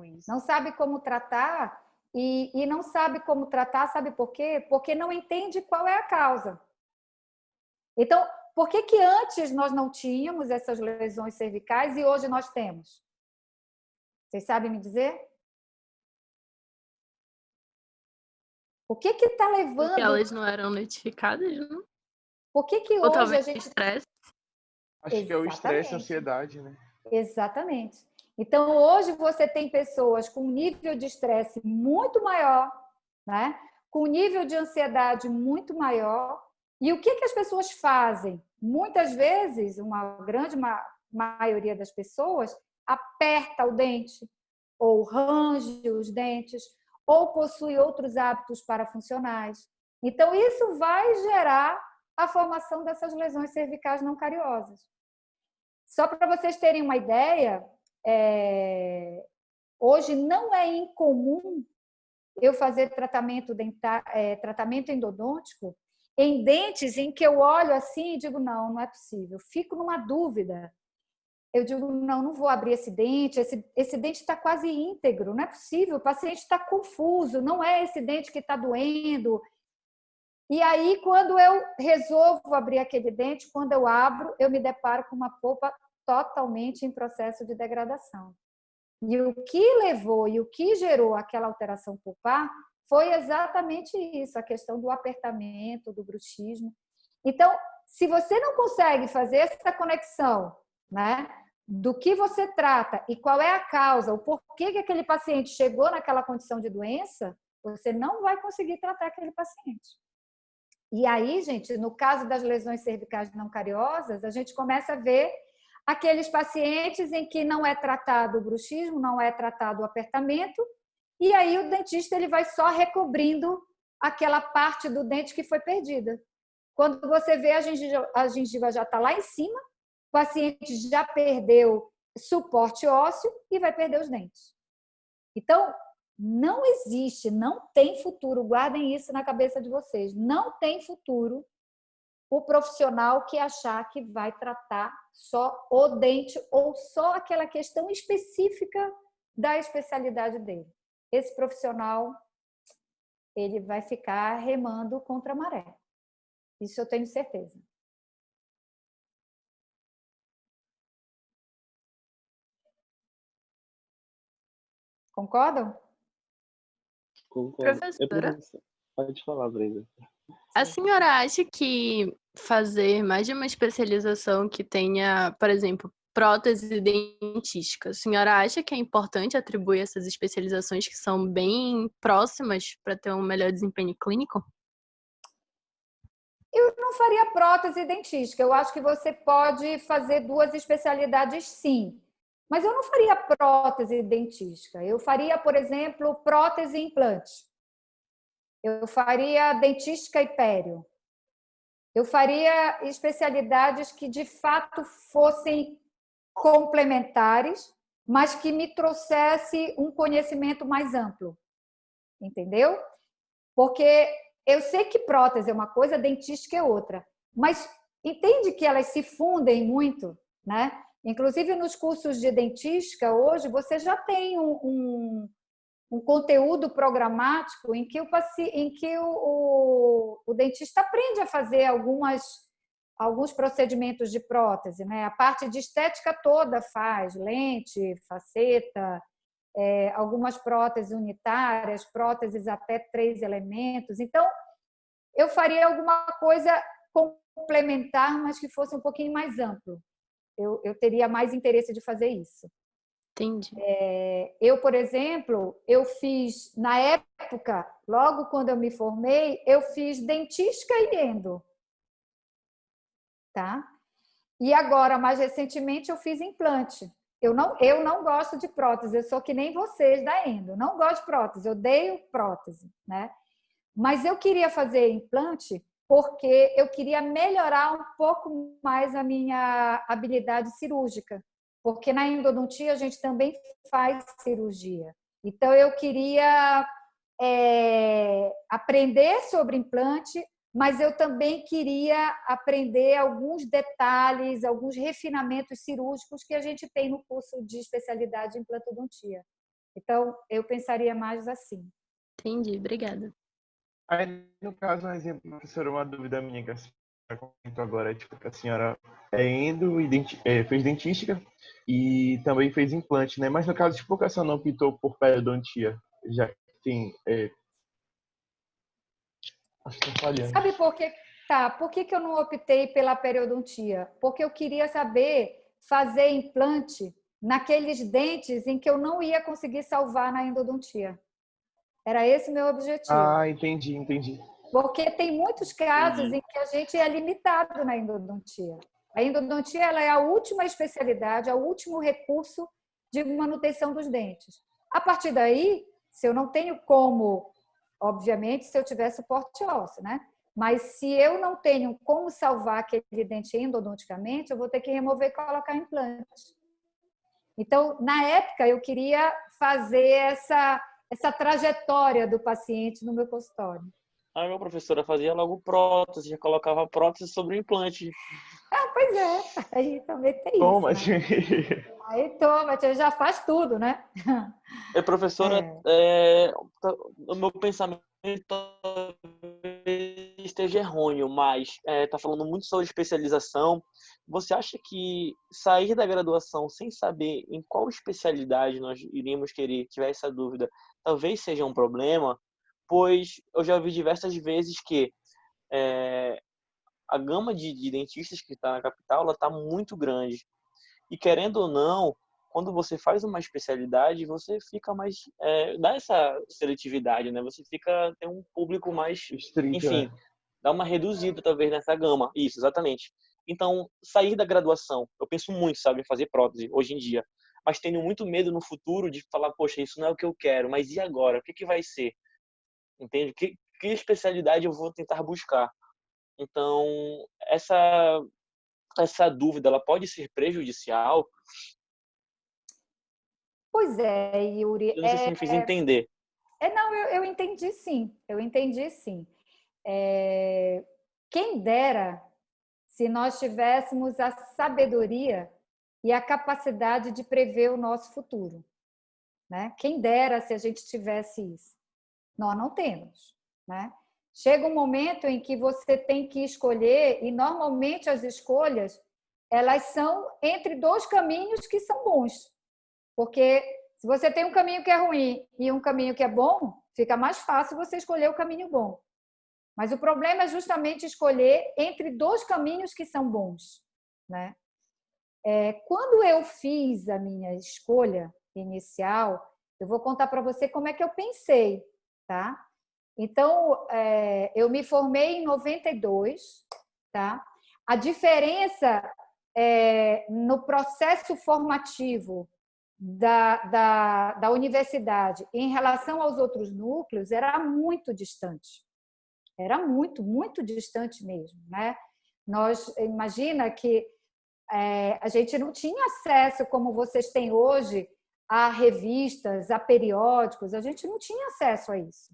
Speaker 4: isso.
Speaker 3: Não sabe como tratar e não sabe como tratar, sabe por quê? Porque não entende qual é a causa. Então, por que antes nós não tínhamos essas lesões cervicais e hoje nós temos? Vocês sabem me dizer? O que está levando...
Speaker 6: Porque elas não eram notificadas, não?
Speaker 3: Por que
Speaker 6: Ou
Speaker 3: hoje
Speaker 6: talvez
Speaker 3: a gente...
Speaker 6: estresse?
Speaker 9: Acho que é o estresse e a ansiedade, né?
Speaker 3: Exatamente. Então, hoje você tem pessoas com um nível de estresse muito maior, né? Com um nível de ansiedade muito maior. E o que as pessoas fazem? Muitas vezes, uma grande maioria das pessoas aperta o dente, ou range os dentes, ou possui outros hábitos parafuncionais. Então, isso vai gerar a formação dessas lesões cervicais não cariosas. Só para vocês terem uma ideia, hoje não é incomum eu fazer tratamento endodôntico em dentes em que eu olho assim e digo, não é possível. Fico numa dúvida. Eu digo, não vou abrir esse dente, esse dente está quase íntegro, não é possível, o paciente está confuso, não é esse dente que está doendo. E aí, quando eu resolvo abrir aquele dente, quando eu abro, eu me deparo com uma polpa totalmente em processo de degradação. E o que levou e o que gerou aquela alteração pulpar foi exatamente isso, a questão do apertamento, do bruxismo. Então, se você não consegue fazer essa conexão, né, do que você trata e qual é a causa, o porquê que aquele paciente chegou naquela condição de doença, você não vai conseguir tratar aquele paciente. E aí, gente, no caso das lesões cervicais não cariosas, a gente começa a ver aqueles pacientes em que não é tratado o bruxismo, não é tratado o apertamento, e aí o dentista ele vai só recobrindo aquela parte do dente que foi perdida. Quando você vê, a gengiva já está lá em cima, o paciente já perdeu suporte ósseo e vai perder os dentes. Então, não existe, não tem futuro, guardem isso na cabeça de vocês, não tem futuro o profissional que achar que vai tratar só o dente ou só aquela questão específica da especialidade dele. Esse profissional, ele vai ficar remando contra a maré. Isso eu tenho certeza. Concordam?
Speaker 2: Concordo.
Speaker 6: Professora,
Speaker 2: Pode falar, Brenda.
Speaker 6: a senhora acha que fazer mais de uma especialização que tenha, por exemplo, prótese dentística, a senhora acha que é importante atribuir essas especializações que são bem próximas para ter um melhor desempenho clínico?
Speaker 3: Eu não faria prótese dentística. Eu acho que você pode fazer duas especialidades, sim. Mas eu não faria prótese dentística. Eu faria, por exemplo, prótese e implante. Eu faria dentística e pério. Eu faria especialidades que, de fato, fossem complementares, mas que me trouxesse um conhecimento mais amplo. Entendeu? Porque eu sei que prótese é uma coisa, dentística é outra. Mas entende que elas se fundem muito, né? Inclusive, nos cursos de dentística, hoje, você já tem um conteúdo programático em que o dentista aprende a fazer alguns procedimentos de prótese, né? A parte de estética toda faz, lente, faceta, algumas próteses unitárias, próteses até 3 elementos. Então, eu faria alguma coisa complementar, mas que fosse um pouquinho mais amplo. Eu teria mais interesse de fazer isso.
Speaker 6: Entendi.
Speaker 3: Eu, por exemplo, eu fiz, na época, logo quando eu me formei, eu fiz dentística e endo. Tá? E agora, mais recentemente, eu fiz implante. Eu não gosto de prótese, eu sou que nem vocês da endo. Não gosto de prótese, odeio prótese, né? Mas eu queria fazer implante porque eu queria melhorar um pouco mais a minha habilidade cirúrgica. Porque na endodontia a gente também faz cirurgia. Então, eu queria aprender sobre implante, mas eu também queria aprender alguns detalhes, alguns refinamentos cirúrgicos que a gente tem no curso de especialidade em implantodontia. Então, eu pensaria mais assim.
Speaker 6: Entendi, obrigada.
Speaker 9: Aí, no caso, um exemplo, professora, uma dúvida minha que a senhora comentou agora é tipo que a senhora fez dentística e também fez implante, né? Mas no caso, tipo, que a senhora não optou por periodontia, já que tem... Acho que estou falhando.
Speaker 3: Sabe por que eu não optei pela periodontia? Porque eu queria saber fazer implante naqueles dentes em que eu não ia conseguir salvar na endodontia. Era esse o meu objetivo.
Speaker 9: Ah, entendi.
Speaker 3: Porque tem muitos casos em que a gente é limitado na endodontia. A endodontia ela é a última especialidade, é o último recurso de manutenção dos dentes. A partir daí, se eu não tenho como, obviamente, se eu tiver suporte ósseo, né? Mas se eu não tenho como salvar aquele dente endodonticamente, eu vou ter que remover e colocar implante. Então, na época, eu queria fazer essa trajetória do paciente no meu consultório.
Speaker 7: A minha professora fazia logo prótese, já colocava prótese sobre o implante.
Speaker 3: Ah, pois é. Aí também tem
Speaker 9: Toma,
Speaker 3: isso, né? Aí toma, já faz tudo, né?
Speaker 7: Professora, o meu pensamento esteja errôneo, mas está falando muito sobre especialização. Você acha que sair da graduação sem saber em qual especialidade nós iríamos querer, tiver essa dúvida, talvez seja um problema? Pois eu já vi diversas vezes que a gama de dentistas que está na capital está muito grande. E querendo ou não, quando você faz uma especialidade, você fica mais... dá essa seletividade, né? Você tem um público mais...
Speaker 9: Estrito,
Speaker 7: enfim, dá uma reduzida talvez nessa gama. Isso, exatamente. Então, sair da graduação, eu penso muito, sabe, em fazer prótese hoje em dia. Mas tenho muito medo no futuro de falar, poxa, isso não é o que eu quero, mas e agora? O que vai ser? Entende? Que especialidade eu vou tentar buscar? Então, essa dúvida, ela pode ser prejudicial?
Speaker 3: Pois é, Yuri.
Speaker 7: Eu não sei se me fiz entender.
Speaker 3: Não, eu entendi sim. Eu entendi sim. Quem dera se nós tivéssemos a sabedoria e a capacidade de prever o nosso futuro, né? Quem dera se a gente tivesse isso. Nós não temos, né? Chega um momento em que você tem que escolher, e normalmente as escolhas elas são entre dois caminhos que são bons. Porque se você tem um caminho que é ruim e um caminho que é bom, fica mais fácil você escolher o caminho bom. Mas o problema é justamente escolher entre dois caminhos que são bons, né? Quando eu fiz a minha escolha inicial, eu vou contar para você como é que eu pensei, tá? Então, eu me formei em 92, tá? A diferença no processo formativo da universidade em relação aos outros núcleos era muito distante. Era muito, muito distante mesmo, né? Imagina que a gente não tinha acesso, como vocês têm hoje, a revistas, a periódicos, a gente não tinha acesso a isso.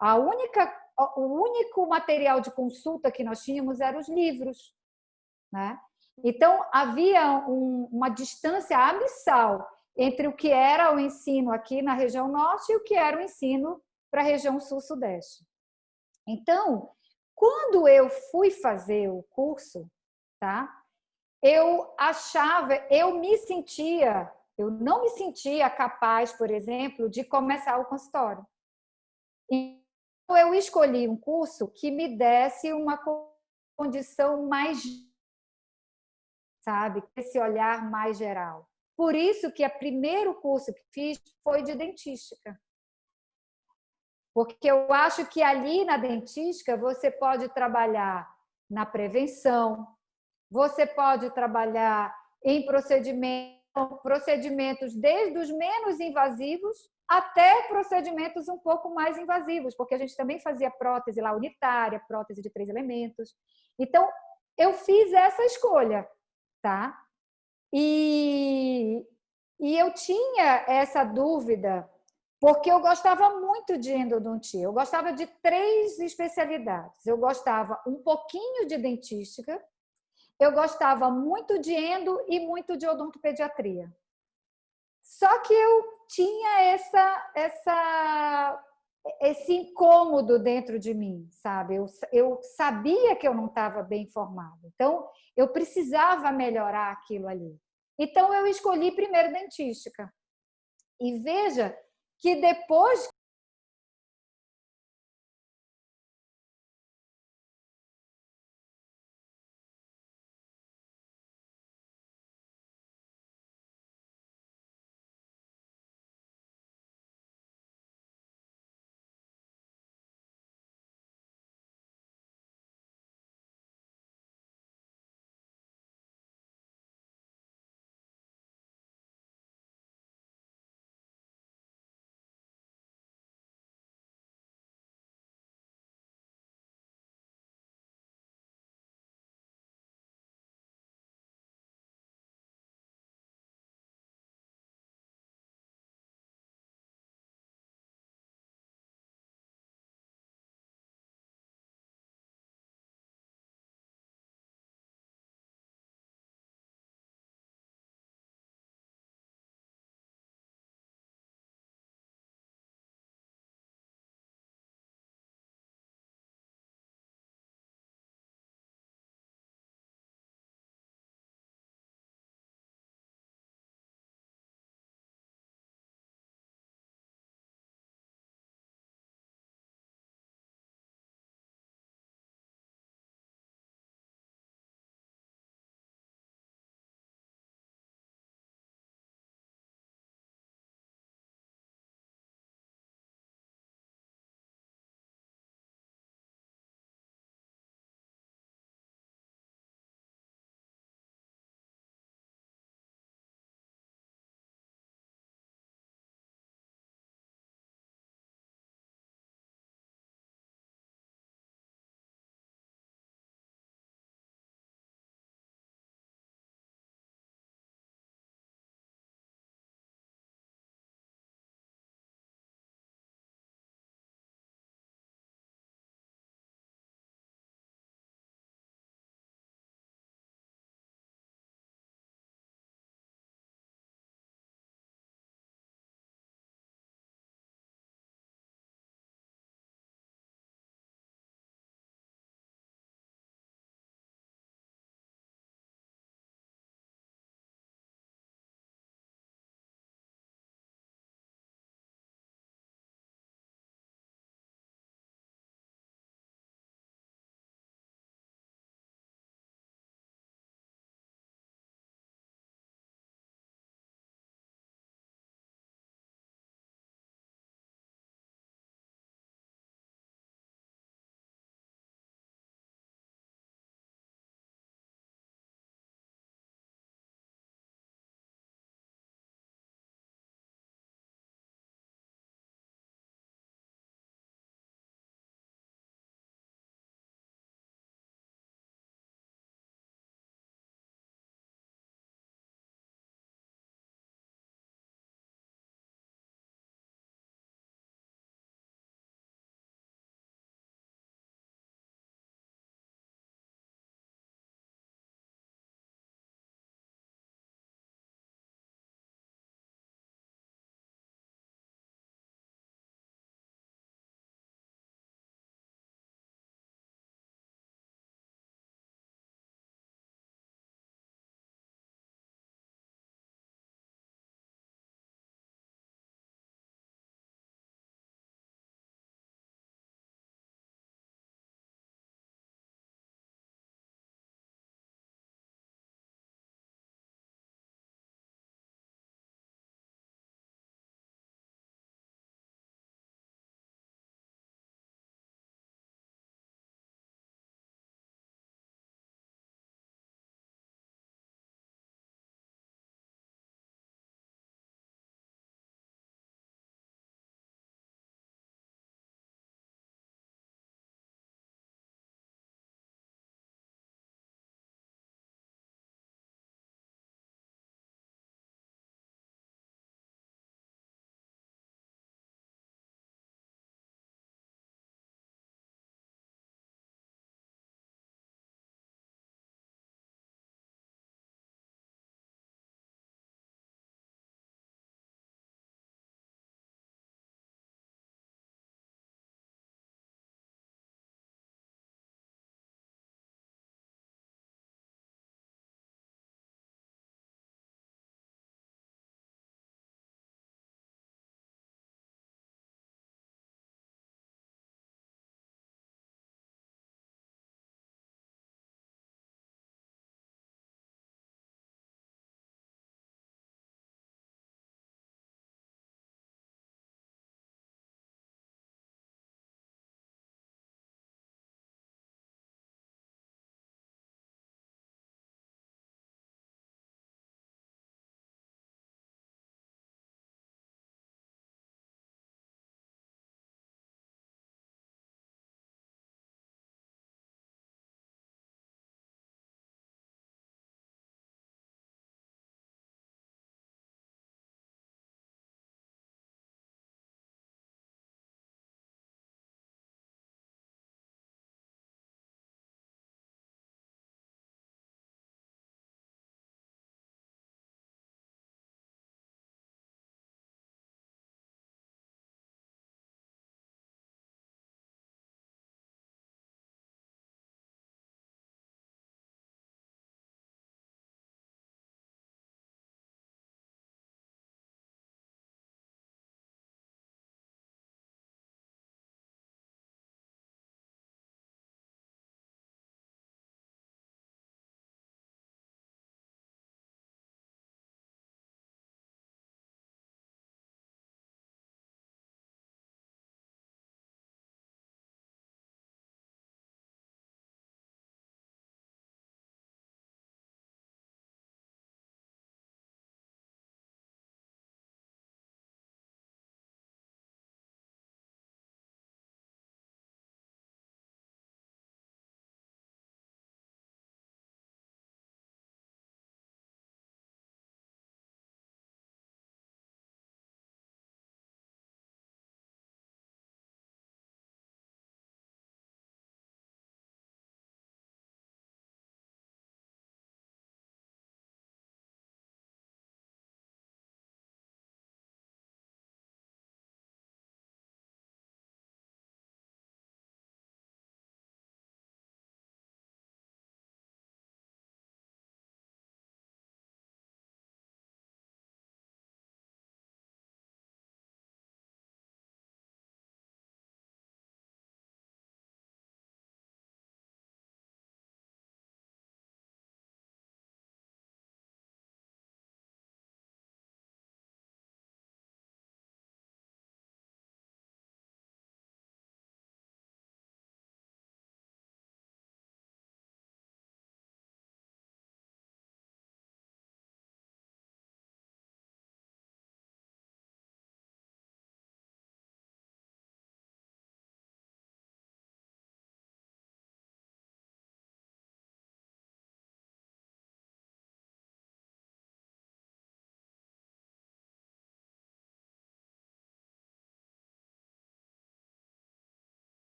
Speaker 3: O único material de consulta que nós tínhamos eram os livros, né? Então, havia uma distância abissal entre o que era o ensino aqui na região norte e o que era o ensino para a região sul-sudeste. Então, quando eu fui fazer o curso, tá? Eu não me sentia capaz, por exemplo, de começar o consultório. Então, eu escolhi um curso que me desse uma condição mais, sabe, esse olhar mais geral. Por isso que o primeiro curso que fiz foi de dentística. Porque eu acho que ali na dentística você pode trabalhar na prevenção, você pode trabalhar em procedimentos desde os menos invasivos até procedimentos um pouco mais invasivos, porque a gente também fazia prótese lá unitária, prótese de 3 elementos. Então, eu fiz essa escolha, tá? E eu tinha essa dúvida porque eu gostava muito de endodontia. Eu gostava de 3 especialidades. Eu gostava um pouquinho de dentística, eu gostava muito de endo e muito de odontopediatria. Só que eu tinha esse incômodo dentro de mim, sabe? Eu sabia que eu não estava bem formada. Então, eu precisava melhorar aquilo ali. Então, eu escolhi primeiro dentística. E veja que depois